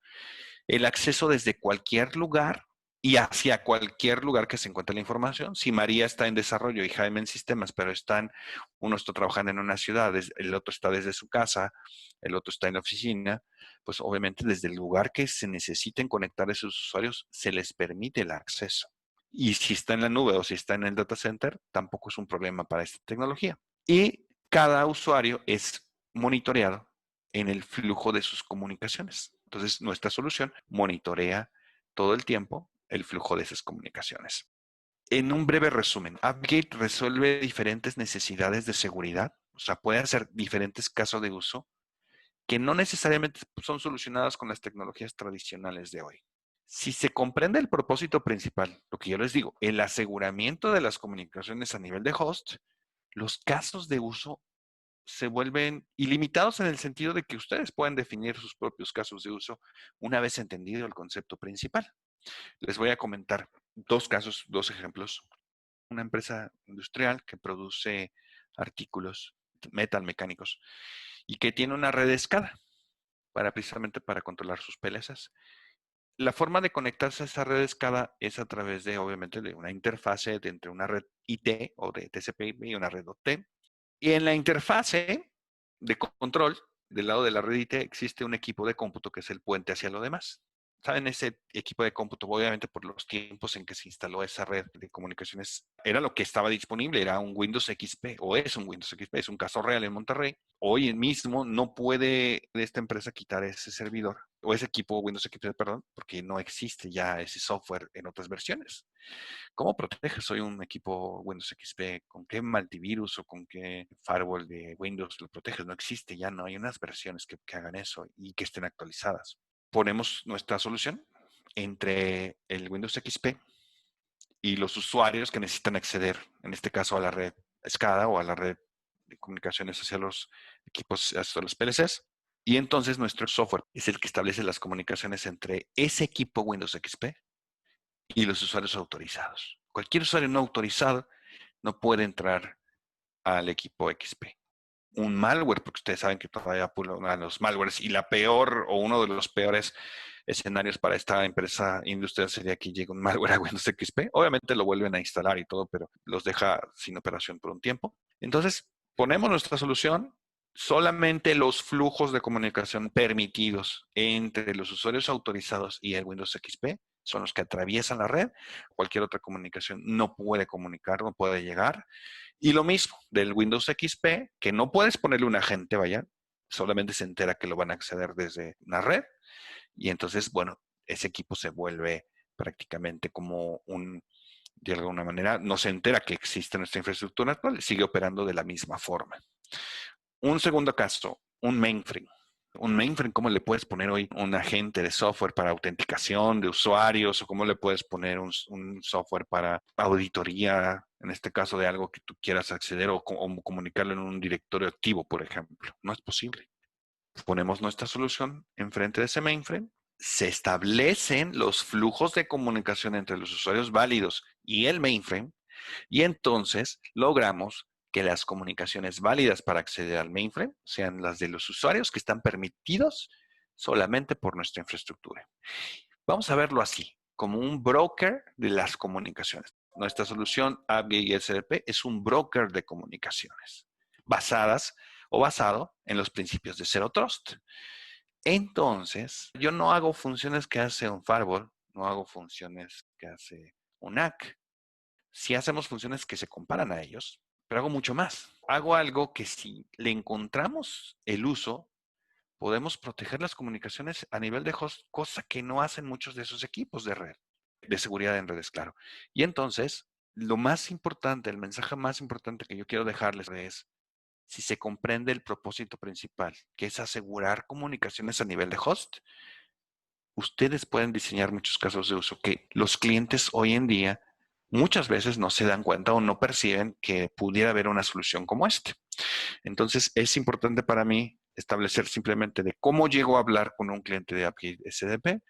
El acceso desde cualquier lugar y hacia cualquier lugar que se encuentre la información. Si María está en desarrollo y Jaime en sistemas, pero uno está trabajando en una ciudad, el otro está desde su casa, el otro está en la oficina, pues obviamente desde el lugar que se necesiten conectar a esos usuarios, se les permite el acceso. Y si está en la nube o si está en el data center, tampoco es un problema para esta tecnología. Y cada usuario es monitoreado en el flujo de sus comunicaciones. Entonces, nuestra solución monitorea todo el tiempo el flujo de esas comunicaciones. En un breve resumen, AppGate resuelve diferentes necesidades de seguridad, o sea, puede hacer diferentes casos de uso que no necesariamente son solucionadas con las tecnologías tradicionales de hoy. Si se comprende el propósito principal, lo que yo les digo, el aseguramiento de las comunicaciones a nivel de host, los casos de uso se vuelven ilimitados en el sentido de que ustedes pueden definir sus propios casos de uso una vez entendido el concepto principal. Les voy a comentar 2 casos, 2 ejemplos. Una empresa industrial que produce artículos metal mecánicos y que tiene una red SCADA precisamente para controlar sus PLCs. La forma de conectarse a esa red SCADA es a través de, obviamente, de una interfase entre una red IT o de TCP/IP y una red OT. Y en la interfase de control, del lado de la red IT, existe un equipo de cómputo que es el puente hacia lo demás. ¿Saben? Ese equipo de cómputo, obviamente por los tiempos en que se instaló esa red de comunicaciones, era lo que estaba disponible, era un Windows XP, o es un Windows XP, es un caso real en Monterrey. Hoy mismo no puede esta empresa quitar ese servidor, o ese equipo Windows XP, perdón, porque no existe ya ese software en otras versiones. ¿Cómo proteges hoy un equipo Windows XP? ¿Con qué antivirus o con qué firewall de Windows lo proteges? No existe, ya no hay unas versiones que hagan eso y que estén actualizadas. ponemos nuestra solución entre el Windows XP y los usuarios que necesitan acceder, en este caso a la red SCADA o a la red de comunicaciones hacia los equipos, hacia los PLCs. Y entonces nuestro software es el que establece las comunicaciones entre ese equipo Windows XP y los usuarios autorizados. Cualquier usuario no autorizado no puede entrar al equipo XP. Un malware, porque ustedes saben que todavía pululan los malwares, y la peor o uno de los peores escenarios para esta empresa industrial sería que llegue un malware a Windows XP. Obviamente lo vuelven a instalar y todo, pero los deja sin operación por un tiempo. Entonces, ponemos nuestra solución, solamente los flujos de comunicación permitidos entre los usuarios autorizados y el Windows XP son los que atraviesan la red. Cualquier otra comunicación no puede comunicar, no puede llegar. Y lo mismo del Windows XP, que no puedes ponerle un agente, vaya, solamente se entera que lo van a acceder desde una red. Y entonces, bueno, ese equipo se vuelve prácticamente como de alguna manera, no se entera que existe nuestra infraestructura actual, sigue operando de la misma forma. Un segundo caso, un mainframe. Un mainframe, ¿cómo le puedes poner hoy un agente de software para autenticación de usuarios? ¿O cómo le puedes poner un software para auditoría, en este caso de algo que tú quieras acceder o comunicarlo en un directorio activo, por ejemplo? No es posible. Ponemos nuestra solución enfrente de ese mainframe, se establecen los flujos de comunicación entre los usuarios válidos y el mainframe, y entonces logramos que las comunicaciones válidas para acceder al mainframe sean las de los usuarios que están permitidos solamente por nuestra infraestructura. Vamos a verlo así, como un broker de las comunicaciones. Nuestra solución AppGate SDP es un broker de comunicaciones basadas o basado en los principios de Zero Trust. Entonces, yo no hago funciones que hace un firewall, no hago funciones que hace un NAC. Sí hacemos funciones que se comparan a ellos, pero hago mucho más. Hago algo que si le encontramos el uso, podemos proteger las comunicaciones a nivel de host, cosa que no hacen muchos de esos equipos de red, de seguridad en redes, claro. Y entonces, lo más importante, el mensaje más importante que yo quiero dejarles es, si se comprende el propósito principal, que es asegurar comunicaciones a nivel de host, ustedes pueden diseñar muchos casos de uso que los clientes hoy en día muchas veces no se dan cuenta o no perciben que pudiera haber una solución como esta. Entonces, es importante para mí establecer simplemente de cómo llego a hablar con un cliente de API SDP,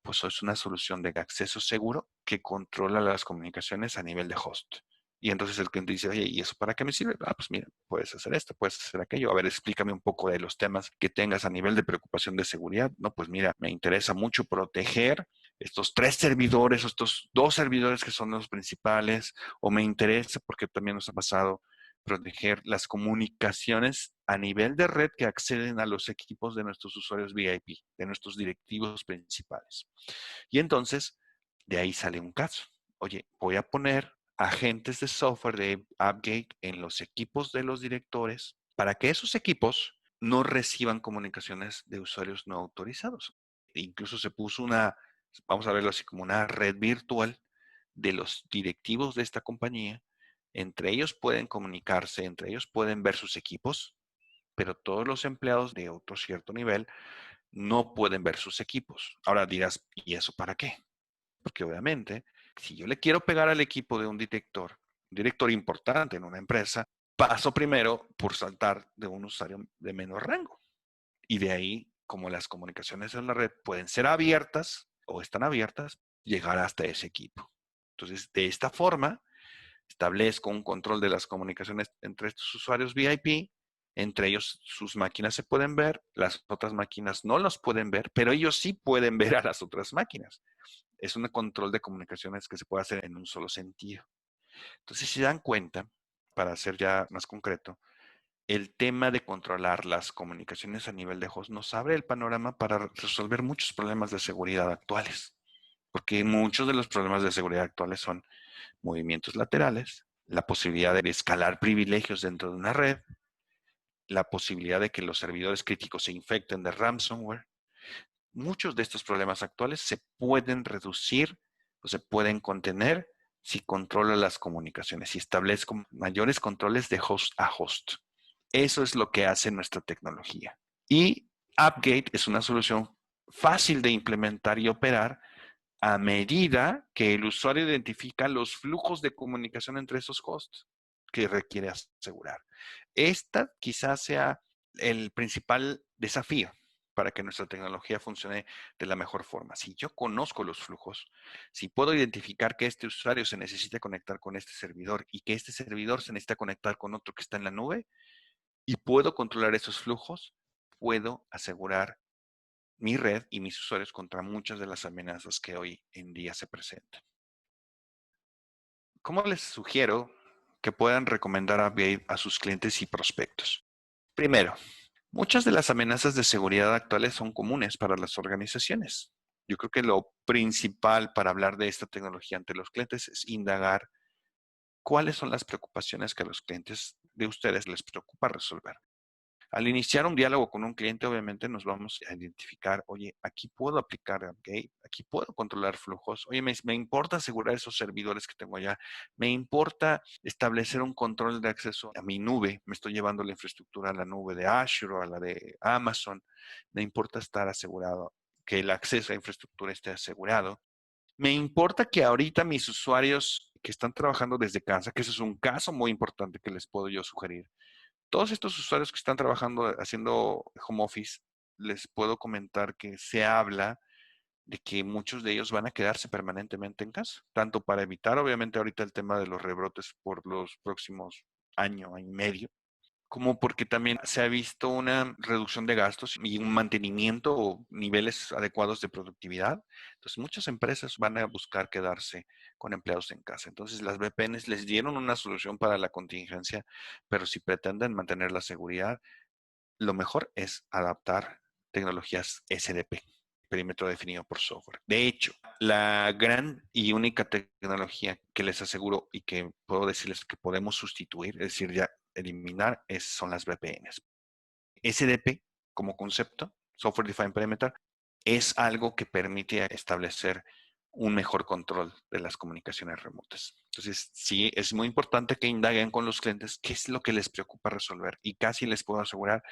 pues es una solución de acceso seguro que controla las comunicaciones a nivel de host. Y entonces el cliente dice, oye, ¿y eso para qué me sirve? Ah, pues mira, puedes hacer esto, puedes hacer aquello. A ver, explícame un poco de los temas que tengas a nivel de preocupación de seguridad. No, pues mira, me interesa mucho proteger estos 3 servidores, estos 2 servidores que son los principales, o me interesa porque también nos ha pasado proteger las comunicaciones a nivel de red que acceden a los equipos de nuestros usuarios VIP, de nuestros directivos principales. Y entonces, de ahí sale un caso. Oye, voy a poner agentes de software de AppGate en los equipos de los directores para que esos equipos no reciban comunicaciones de usuarios no autorizados. E incluso se puso vamos a verlo así, como una red virtual de los directivos de esta compañía. Entre ellos pueden comunicarse, entre ellos pueden ver sus equipos, pero todos los empleados de otro cierto nivel no pueden ver sus equipos. Ahora dirás, ¿y eso para qué? Porque obviamente, si yo le quiero pegar al equipo de un director importante en una empresa, paso primero por saltar de un usuario de menor rango. Y de ahí, como las comunicaciones en la red pueden ser abiertas o están abiertas, llegar hasta ese equipo. Entonces, de esta forma, establezco un control de las comunicaciones entre estos usuarios VIP. Entre ellos, sus máquinas se pueden ver, las otras máquinas no los pueden ver, pero ellos sí pueden ver a las otras máquinas. Es un control de comunicaciones que se puede hacer en un solo sentido. Entonces, si se dan cuenta, para ser ya más concreto, el tema de controlar las comunicaciones a nivel de host nos abre el panorama para resolver muchos problemas de seguridad actuales, porque muchos de los problemas de seguridad actuales son movimientos laterales, la posibilidad de escalar privilegios dentro de una red, la posibilidad de que los servidores críticos se infecten de ransomware. Muchos de estos problemas actuales se pueden reducir o se pueden contener si controlo las comunicaciones, si establezco mayores controles de host a host. Eso es lo que hace nuestra tecnología. Y AppGate es una solución fácil de implementar y operar a medida que el usuario identifica los flujos de comunicación entre esos hosts que requiere asegurar. Esta quizás sea el principal desafío para que nuestra tecnología funcione de la mejor forma. Si yo conozco los flujos, si puedo identificar que este usuario se necesita conectar con este servidor y que este servidor se necesita conectar con otro que está en la nube y puedo controlar esos flujos, puedo asegurar mi red y mis usuarios contra muchas de las amenazas que hoy en día se presentan. ¿Cómo les sugiero que puedan recomendar Upgate a sus clientes y prospectos? Primero, muchas de las amenazas de seguridad actuales son comunes para las organizaciones. Yo creo que lo principal para hablar de esta tecnología ante los clientes es indagar cuáles son las preocupaciones que a los clientes de ustedes les preocupa resolver. Al iniciar un diálogo con un cliente, obviamente nos vamos a identificar, oye, aquí puedo aplicar Upgate, aquí puedo controlar flujos, oye, me importa asegurar esos servidores que tengo allá, me importa establecer un control de acceso a mi nube, me estoy llevando la infraestructura a la nube de Azure o a la de Amazon, me importa estar asegurado, que el acceso a infraestructura esté asegurado. Me importa que ahorita mis usuarios que están trabajando desde casa, que ese es un caso muy importante que les puedo yo sugerir, todos estos usuarios que están trabajando haciendo home office, les puedo comentar que se habla de que muchos de ellos van a quedarse permanentemente en casa, tanto para evitar obviamente ahorita el tema de los rebrotes por los próximos año y medio, como porque también se ha visto una reducción de gastos y un mantenimiento o niveles adecuados de productividad. Entonces, muchas empresas van a buscar quedarse con empleados en casa. Entonces, las VPNs les dieron una solución para la contingencia, pero si pretenden mantener la seguridad, lo mejor es adaptar tecnologías SDP, perímetro definido por software. De hecho, la gran y única tecnología que les aseguro y que puedo decirles que podemos sustituir, es decir, ya eliminar, son las VPNs. SDP como concepto, Software Defined Perimeter, es algo que permite establecer un mejor control de las comunicaciones remotas. Entonces, sí, es muy importante que indaguen con los clientes qué es lo que les preocupa resolver. Y casi les puedo asegurar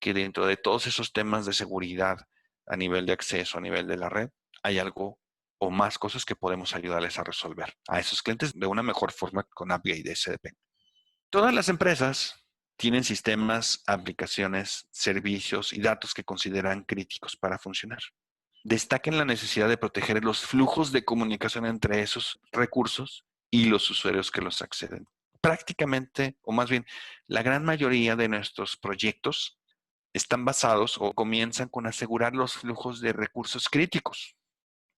que dentro de todos esos temas de seguridad a nivel de acceso, a nivel de la red, hay algo o más cosas que podemos ayudarles a resolver a esos clientes de una mejor forma con API de SDP. Todas las empresas tienen sistemas, aplicaciones, servicios y datos que consideran críticos para funcionar. Destaquen la necesidad de proteger los flujos de comunicación entre esos recursos y los usuarios que los acceden. Prácticamente, o más bien, la gran mayoría de nuestros proyectos están basados o comienzan con asegurar los flujos de recursos críticos,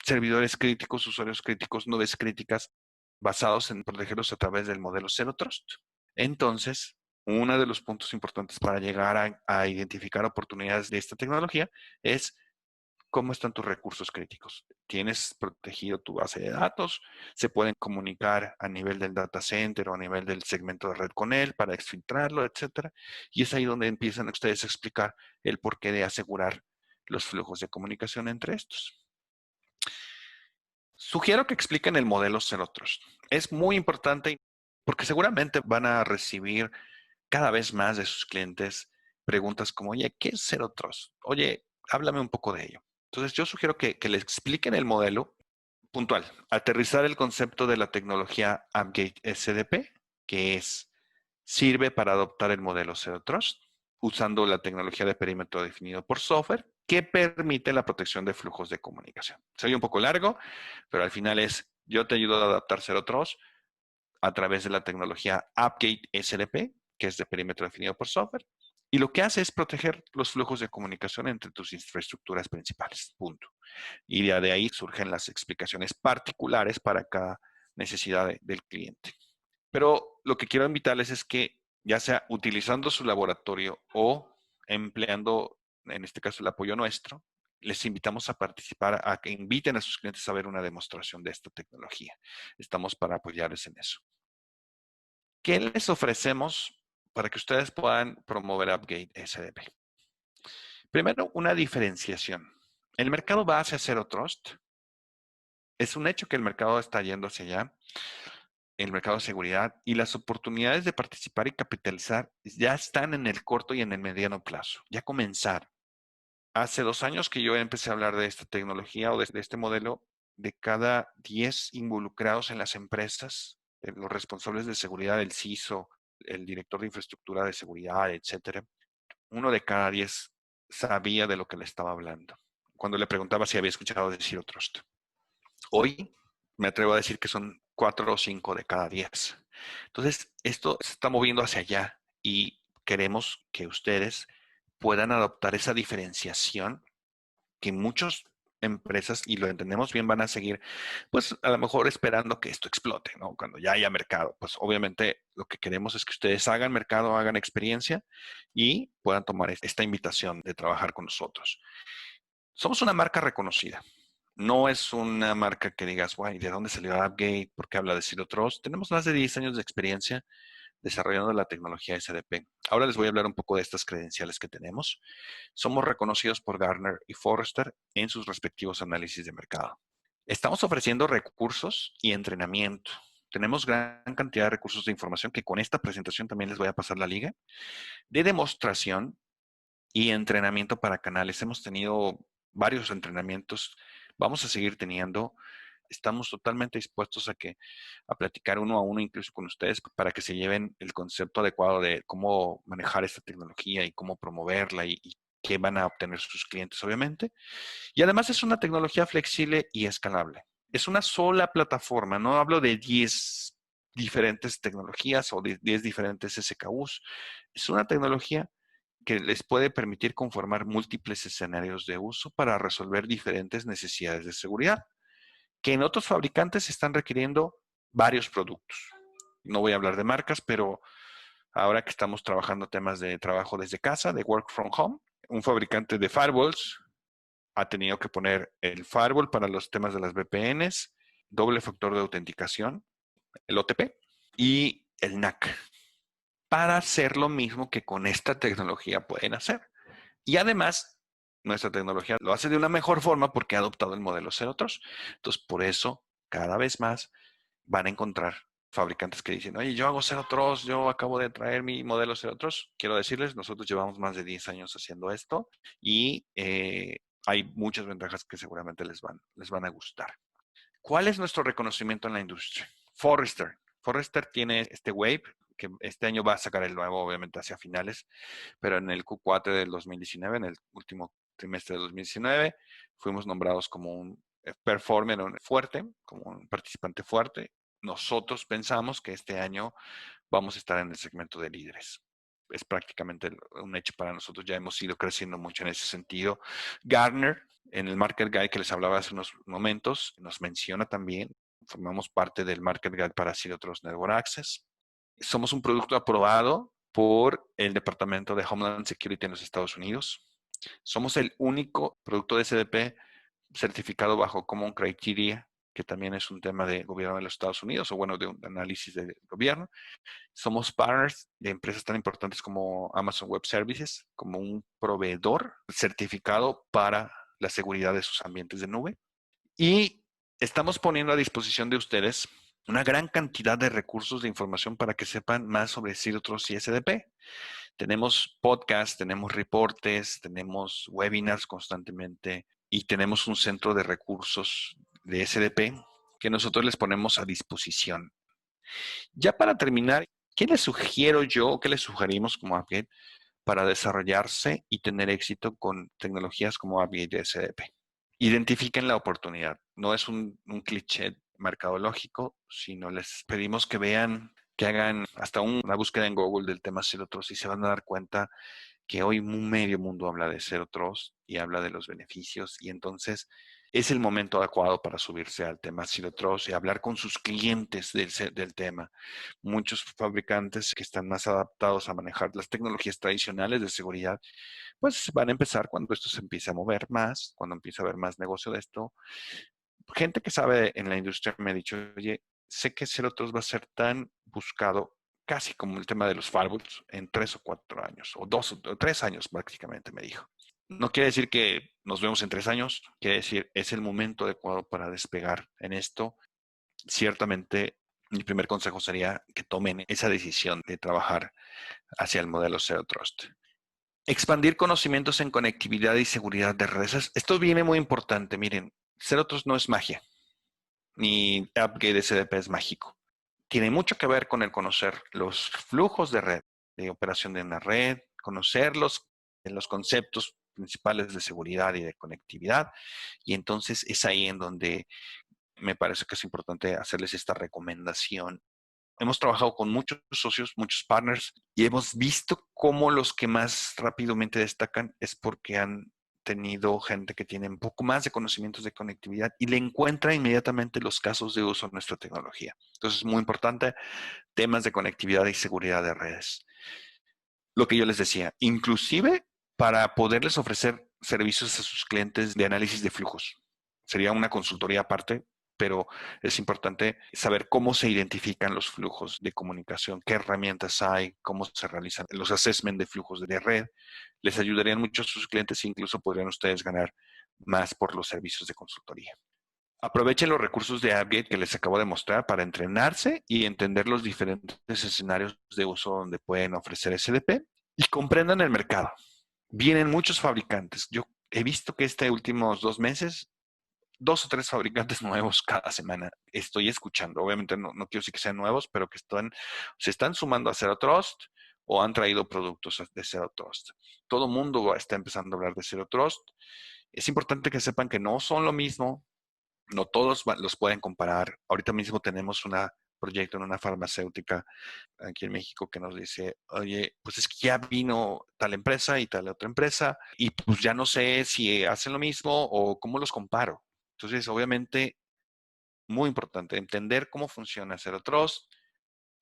servidores críticos, usuarios críticos, nubes críticas, basados en protegerlos a través del modelo Zero Trust. Entonces, uno de los puntos importantes para llegar a identificar oportunidades de esta tecnología es cómo están tus recursos críticos. ¿Tienes protegido tu base de datos? ¿Se pueden comunicar a nivel del data center o a nivel del segmento de red con él para exfiltrarlo, etcétera? Y es ahí donde empiezan ustedes a explicar el porqué de asegurar los flujos de comunicación entre estos. Sugiero que expliquen el modelo Zero Trust. Es muy importante porque seguramente van a recibir cada vez más de sus clientes preguntas como, oye, ¿qué es Zero Trust? Oye, háblame un poco de ello. Entonces, yo sugiero que les expliquen el modelo puntual, aterrizar el concepto de la tecnología Appgate SDP, que sirve para adoptar el modelo Zero Trust, usando la tecnología de perímetro definido por software, que permite la protección de flujos de comunicación. Se oye un poco largo, pero al final yo te ayudo a adaptar Zero Trust a través de la tecnología Appgate SDP, que es de perímetro definido por software, y lo que hace es proteger los flujos de comunicación entre tus infraestructuras principales. Punto. Y de ahí surgen las explicaciones particulares para cada necesidad del cliente. Pero lo que quiero invitarles es que ya sea utilizando su laboratorio o empleando, en este caso, el apoyo nuestro, les invitamos a participar, a que inviten a sus clientes a ver una demostración de esta tecnología. Estamos para apoyarles en eso. ¿Qué les ofrecemos para que ustedes puedan promover Upgate SDP? Primero, una diferenciación. El mercado va hacia Zero Trust. Es un hecho que el mercado está yendo hacia allá, el mercado de seguridad, y las oportunidades de participar y capitalizar ya están en el corto y en el mediano plazo. Ya comenzaron. Hace 2 años que yo empecé a hablar de esta tecnología o de este modelo, de cada 10 involucrados en las empresas, los responsables de seguridad, el CISO, el director de infraestructura de seguridad, etcétera, uno de cada 10 sabía de lo que le estaba hablando. Cuando le preguntaba si había escuchado de Zero Trust. Hoy me atrevo a decir que son 4 o 5 de cada 10. Entonces, esto se está moviendo hacia allá y queremos que ustedes puedan adoptar esa diferenciación que muchas empresas, y lo entendemos bien, van a seguir, pues a lo mejor esperando que esto explote, ¿no? Cuando ya haya mercado, pues obviamente lo que queremos es que ustedes hagan mercado, hagan experiencia y puedan tomar esta invitación de trabajar con nosotros. Somos una marca reconocida. No es una marca que digas, guay, ¿de dónde salió AppGate? ¿Por qué habla de Zero Trust? Tenemos más de 10 años de experiencia desarrollando la tecnología SDP. Ahora les voy a hablar un poco de estas credenciales que tenemos. Somos reconocidos por Gartner y Forrester en sus respectivos análisis de mercado. Estamos ofreciendo recursos y entrenamiento. Tenemos gran cantidad de recursos de información que con esta presentación también les voy a pasar la liga, de demostración y entrenamiento para canales. Hemos tenido varios entrenamientos, vamos a seguir teniendo. Estamos totalmente dispuestos a platicar uno a uno, incluso con ustedes, para que se lleven el concepto adecuado de cómo manejar esta tecnología y cómo promoverla y qué van a obtener sus clientes, obviamente. Y además es una tecnología flexible y escalable. Es una sola plataforma, no hablo de 10 diferentes tecnologías o de 10 diferentes SKUs. Es una tecnología que les puede permitir conformar múltiples escenarios de uso para resolver diferentes necesidades de seguridad, que en otros fabricantes están requiriendo varios productos. No voy a hablar de marcas, pero ahora que estamos trabajando temas de trabajo desde casa, de work from home, un fabricante de firewalls ha tenido que poner el firewall para los temas de las VPNs, doble factor de autenticación, el OTP, y el NAC, para hacer lo mismo que con esta tecnología pueden hacer. Y además, nuestra tecnología lo hace de una mejor forma porque ha adoptado el modelo Zero Trust. Entonces, por eso, cada vez más van a encontrar fabricantes que dicen, oye, yo hago Zero Trust, yo acabo de traer mi modelo Zero Trust. Quiero decirles, nosotros llevamos más de 10 años haciendo esto y hay muchas ventajas que seguramente les van a gustar. ¿Cuál es nuestro reconocimiento en la industria? Forrester. Forrester tiene este Wave, que este año va a sacar el nuevo, obviamente, hacia finales, pero en el Q4 del 2019, en el último trimestre de 2019, fuimos nombrados como un performer fuerte, como un participante fuerte. Nosotros pensamos que este año vamos a estar en el segmento de líderes. Es prácticamente un hecho para nosotros. Ya hemos ido creciendo mucho en ese sentido. Gartner, en el Market Guide que les hablaba hace unos momentos, nos menciona también. Formamos parte del Market Guide para Zero Trust Network Access. Somos un producto aprobado por el Departamento de Homeland Security en los Estados Unidos. Somos el único producto de SDP certificado bajo Common Criteria, que también es un tema de gobierno de los Estados Unidos, o bueno, de un análisis de gobierno. Somos partners de empresas tan importantes como Amazon Web Services, como un proveedor certificado para la seguridad de sus ambientes de nube. Y estamos poniendo a disposición de ustedes una gran cantidad de recursos de información para que sepan más sobre Zero Trust y SDP. Tenemos podcasts, tenemos reportes, tenemos webinars constantemente y tenemos un centro de recursos de SDP que nosotros les ponemos a disposición. Ya para terminar, ¿qué les sugiero yo, qué les sugerimos como AppGate para desarrollarse y tener éxito con tecnologías como AppGate y SDP? Identifiquen la oportunidad. No es un cliché mercadológico, sino les pedimos que vean, que hagan hasta una búsqueda en Google del tema Zero Trust y se van a dar cuenta que hoy un medio mundo habla de Zero Trust y habla de los beneficios y entonces es el momento adecuado para subirse al tema Zero Trust y hablar con sus clientes del tema. Muchos fabricantes que están más adaptados a manejar las tecnologías tradicionales de seguridad, pues van a empezar cuando esto se empiece a mover más, cuando empiece a haber más negocio de esto. Gente que sabe en la industria me ha dicho, oye, sé que Zero Trust va a ser tan buscado casi como el tema de los firewalls en 3 o 4 años, o 2 o 3 años prácticamente, me dijo. No quiere decir que nos vemos en 3 años, quiere decir es el momento adecuado para despegar en esto. Ciertamente, mi primer consejo sería que tomen esa decisión de trabajar hacia el modelo Zero Trust. Expandir conocimientos en conectividad y seguridad de redes. Esto viene muy importante. Miren, Zero Trust no es magia, ni AppGate SDP es mágico. Tiene mucho que ver con el conocer los flujos de red, de operación de una red, conocer los conceptos principales de seguridad y de conectividad. Y entonces es ahí en donde me parece que es importante hacerles esta recomendación. Hemos trabajado con muchos socios, muchos partners, y hemos visto cómo los que más rápidamente destacan es porque han tenido gente que tiene un poco más de conocimientos de conectividad y le encuentra inmediatamente los casos de uso a nuestra tecnología. Entonces es muy importante temas de conectividad y seguridad de redes. Lo que yo les decía, inclusive para poderles ofrecer servicios a sus clientes de análisis de flujos. Sería una consultoría aparte, pero es importante saber cómo se identifican los flujos de comunicación, qué herramientas hay, cómo se realizan los assessment de flujos de red. Les ayudarían mucho a sus clientes e incluso podrían ustedes ganar más por los servicios de consultoría. Aprovechen los recursos de AppGate que les acabo de mostrar para entrenarse y entender los diferentes escenarios de uso donde pueden ofrecer SDP y comprendan el mercado. Vienen muchos fabricantes. Yo he visto que estos últimos 2 meses, 2 o 3 fabricantes nuevos cada semana estoy escuchando. Obviamente no quiero decir que sean nuevos, pero que se están sumando a Zero Trust o han traído productos de Zero Trust. Todo el mundo está empezando a hablar de Zero Trust. Es importante que sepan que no son lo mismo, no todos los pueden comparar. Ahorita mismo tenemos un proyecto en una farmacéutica aquí en México que nos dice, oye, pues es que ya vino tal empresa y tal otra empresa y pues ya no sé si hacen lo mismo o cómo los comparo. Entonces, obviamente, muy importante entender cómo funciona Zero Trust,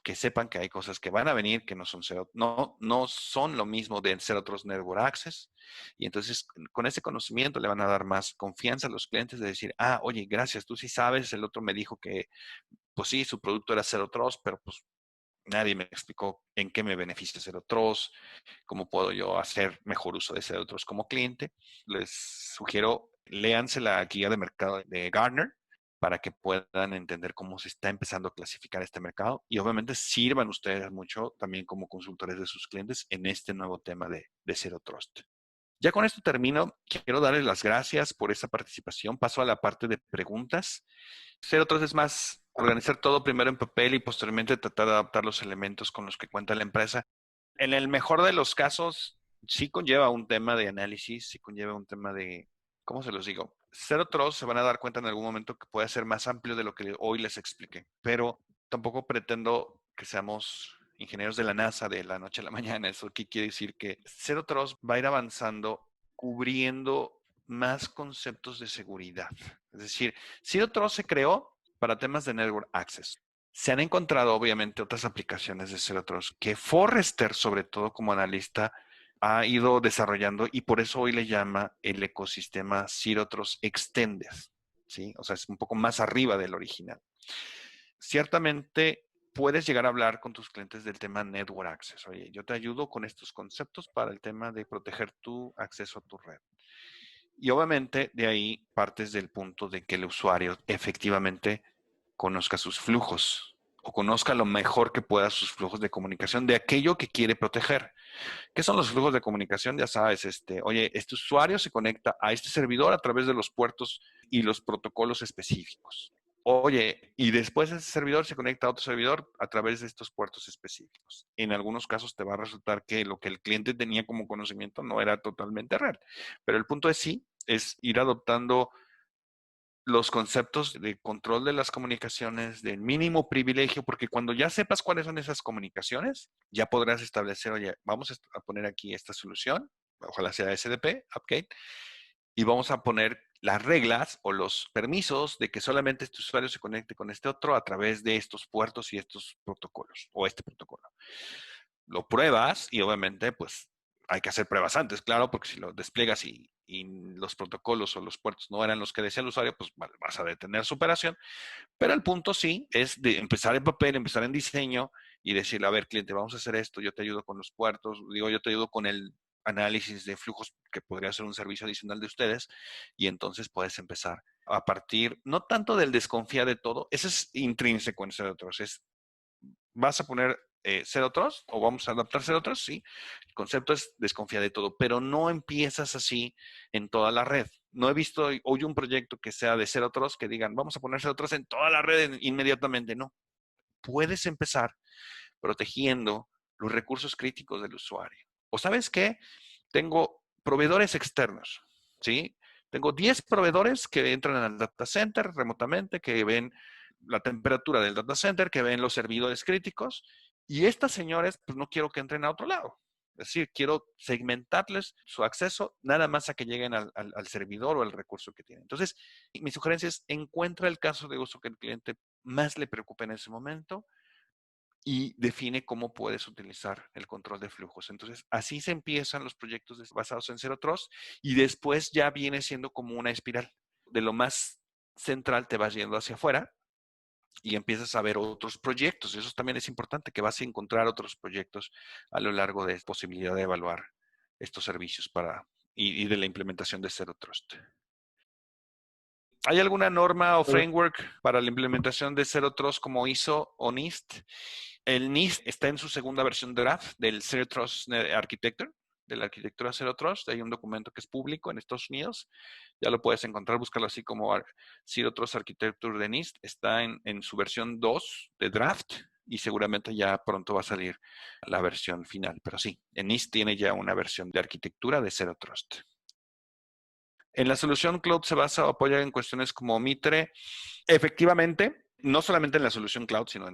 que sepan que hay cosas que van a venir que no son no son lo mismo de Zero Trust Network Access. Y entonces, con ese conocimiento le van a dar más confianza a los clientes de decir, oye, gracias, tú sí sabes, el otro me dijo que, pues sí, su producto era Zero Trust, pero pues nadie me explicó en qué me beneficia Zero Trust, cómo puedo yo hacer mejor uso de Zero Trust como cliente. Les sugiero, léanse la guía de mercado de Gartner para que puedan entender cómo se está empezando a clasificar este mercado y obviamente sirvan ustedes mucho también como consultores de sus clientes en este nuevo tema de Zero Trust. Ya con esto termino. Quiero darles las gracias por esta participación. Paso a la parte de preguntas. Ser otros es más organizar todo primero en papel y posteriormente tratar de adaptar los elementos con los que cuenta la empresa. En el mejor de los casos, sí conlleva un tema de análisis, sí conlleva un tema de, ¿cómo se los digo? Zero Trust se van a dar cuenta en algún momento que puede ser más amplio de lo que hoy les expliqué, pero tampoco pretendo que seamos ingenieros de la NASA de la noche a la mañana. Eso qué quiere decir que Zero Trust va a ir avanzando cubriendo más conceptos de seguridad. Es decir, Zero Trust se creó para temas de Network Access. Se han encontrado obviamente otras aplicaciones de Zero Trust que Forrester, sobre todo como analista, ha ido desarrollando y por eso hoy le llama el ecosistema Zero Trust Extended, ¿sí? O sea, es un poco más arriba del original. Ciertamente puedes llegar a hablar con tus clientes del tema Network Access. Oye, yo te ayudo con estos conceptos para el tema de proteger tu acceso a tu red. Y obviamente de ahí partes del punto de que el usuario efectivamente conozca sus flujos o conozca lo mejor que pueda sus flujos de comunicación de aquello que quiere proteger. ¿Qué son los flujos de comunicación? Ya sabes, oye, este usuario se conecta a este servidor a través de los puertos y los protocolos específicos. Oye, y después ese servidor se conecta a otro servidor a través de estos puertos específicos. En algunos casos te va a resultar que lo que el cliente tenía como conocimiento no era totalmente real. Pero el punto es sí, es ir adoptando los conceptos de control de las comunicaciones, del mínimo privilegio, porque cuando ya sepas cuáles son esas comunicaciones, ya podrás establecer, oye, vamos a poner aquí esta solución, ojalá sea SDP, Upgate, y vamos a poner las reglas o los permisos de que solamente este usuario se conecte con este otro a través de estos puertos y estos protocolos, o este protocolo. Lo pruebas y obviamente, pues, hay que hacer pruebas antes, claro, porque si lo despliegas y los protocolos o los puertos no eran los que decía el usuario, pues vas a detener su operación. Pero el punto sí es de empezar en papel, empezar en diseño y decirle, a ver, cliente, vamos a hacer esto, yo te ayudo con los puertos, digo, yo te ayudo con el análisis de flujos, que podría ser un servicio adicional de ustedes, y entonces puedes empezar a partir, no tanto del desconfiar de todo, eso es intrínseco en ser otros, es vas a poner Zero Trust o vamos a adaptar Zero Trust, sí. El concepto es desconfía de todo, pero no empiezas así en toda la red. No he visto hoy un proyecto que sea de Zero Trust que digan, vamos a poner Zero Trust en toda la red inmediatamente. No. Puedes empezar protegiendo los recursos críticos del usuario. ¿O sabes qué? Tengo proveedores externos, ¿sí? Tengo 10 proveedores que entran al data center remotamente, que ven la temperatura del data center, que ven los servidores críticos, y estas señores, pues no quiero que entren a otro lado. Es decir, quiero segmentarles su acceso nada más a que lleguen al servidor o al recurso que tienen. Entonces, mi sugerencia es encuentra el caso de uso que el cliente más le preocupe en ese momento y define cómo puedes utilizar el control de flujos. Entonces, así se empiezan los proyectos basados en Zero Trust y después ya viene siendo como una espiral. De lo más central te vas yendo hacia afuera y empiezas a ver otros proyectos. Eso también es importante, que vas a encontrar otros proyectos a lo largo de la posibilidad de evaluar estos servicios y de la implementación de Zero Trust. ¿Hay alguna norma o framework para la implementación de Zero Trust como ISO o NIST? El NIST está en su segunda versión de draft del Zero Trust Architecture, de la arquitectura Zero Trust. Hay un documento que es público en Estados Unidos. Ya lo puedes encontrar, búscalo así como Zero Trust Architecture de NIST. Está en su versión 2 de draft y seguramente ya pronto va a salir la versión final. Pero sí, en NIST tiene ya una versión de arquitectura de Zero Trust. En la solución cloud se basa o apoya en cuestiones como Mitre. Efectivamente, no solamente en la solución cloud, sino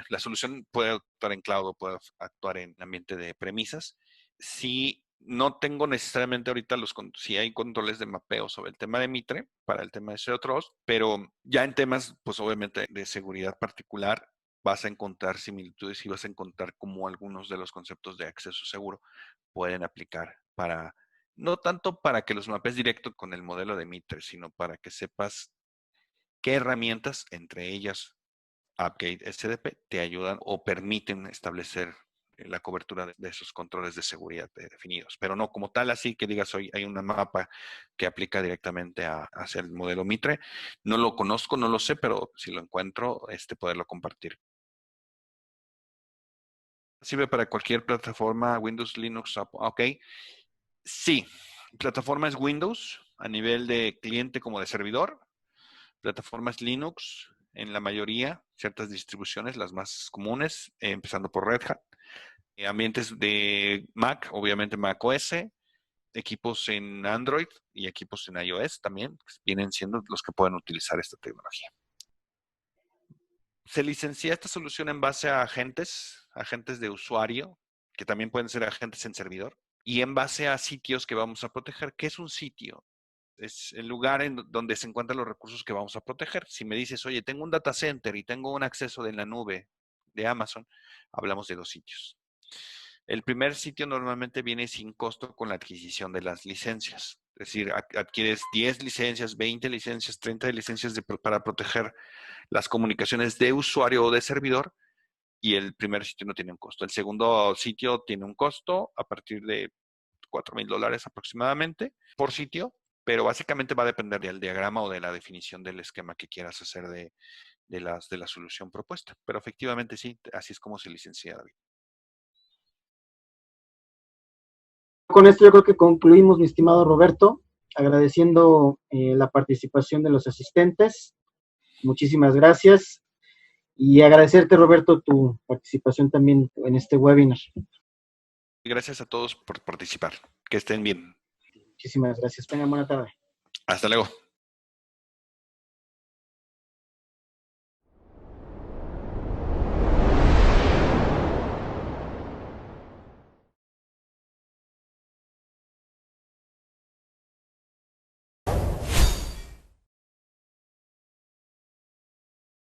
la solución puede actuar en cloud o puede actuar en ambiente de premisas. Si no tengo necesariamente ahorita si hay controles de mapeo sobre el tema de Mitre para el tema de Zero Trust, pero ya en temas, pues obviamente de seguridad particular, vas a encontrar similitudes y vas a encontrar cómo algunos de los conceptos de acceso seguro pueden aplicar no tanto para que los mapes directo con el modelo de Mitre, sino para que sepas qué herramientas, entre ellas Appgate SDP, te ayudan o permiten establecer la cobertura de esos controles de seguridad definidos. Pero no como tal, así que digas, hoy hay un mapa que aplica directamente hacia el modelo Mitre. No lo conozco, no lo sé, pero si lo encuentro, poderlo compartir. Sirve para cualquier plataforma, Windows, Linux, ok. Sí, plataforma es Windows a nivel de cliente como de servidor. Plataformas Linux en la mayoría, ciertas distribuciones, las más comunes, empezando por Red Hat. Ambientes de Mac, obviamente Mac OS, equipos en Android y equipos en iOS también, vienen siendo los que pueden utilizar esta tecnología. Se licencia esta solución en base a agentes de usuario, que también pueden ser agentes en servidor, y en base a sitios que vamos a proteger. ¿Qué es un sitio? Es el lugar en donde se encuentran los recursos que vamos a proteger. Si me dices, oye, tengo un data center y tengo un acceso de la nube de Amazon, hablamos de 2 sitios. El primer sitio normalmente viene sin costo con la adquisición de las licencias. Es decir, adquieres 10 licencias, 20 licencias, 30 licencias para proteger las comunicaciones de usuario o de servidor, y el primer sitio no tiene un costo. El segundo sitio tiene un costo a partir de $4,000 aproximadamente por sitio, pero básicamente va a depender del diagrama o de la definición del esquema que quieras hacer de la solución propuesta. Pero efectivamente sí, así es como se licencia, David. Con esto yo creo que concluimos, mi estimado Roberto, agradeciendo la participación de los asistentes. Muchísimas gracias. Y agradecerte, Roberto, tu participación también en este webinar. Gracias a todos por participar. Que estén bien. Muchísimas gracias. Tengan buena tarde. Hasta luego.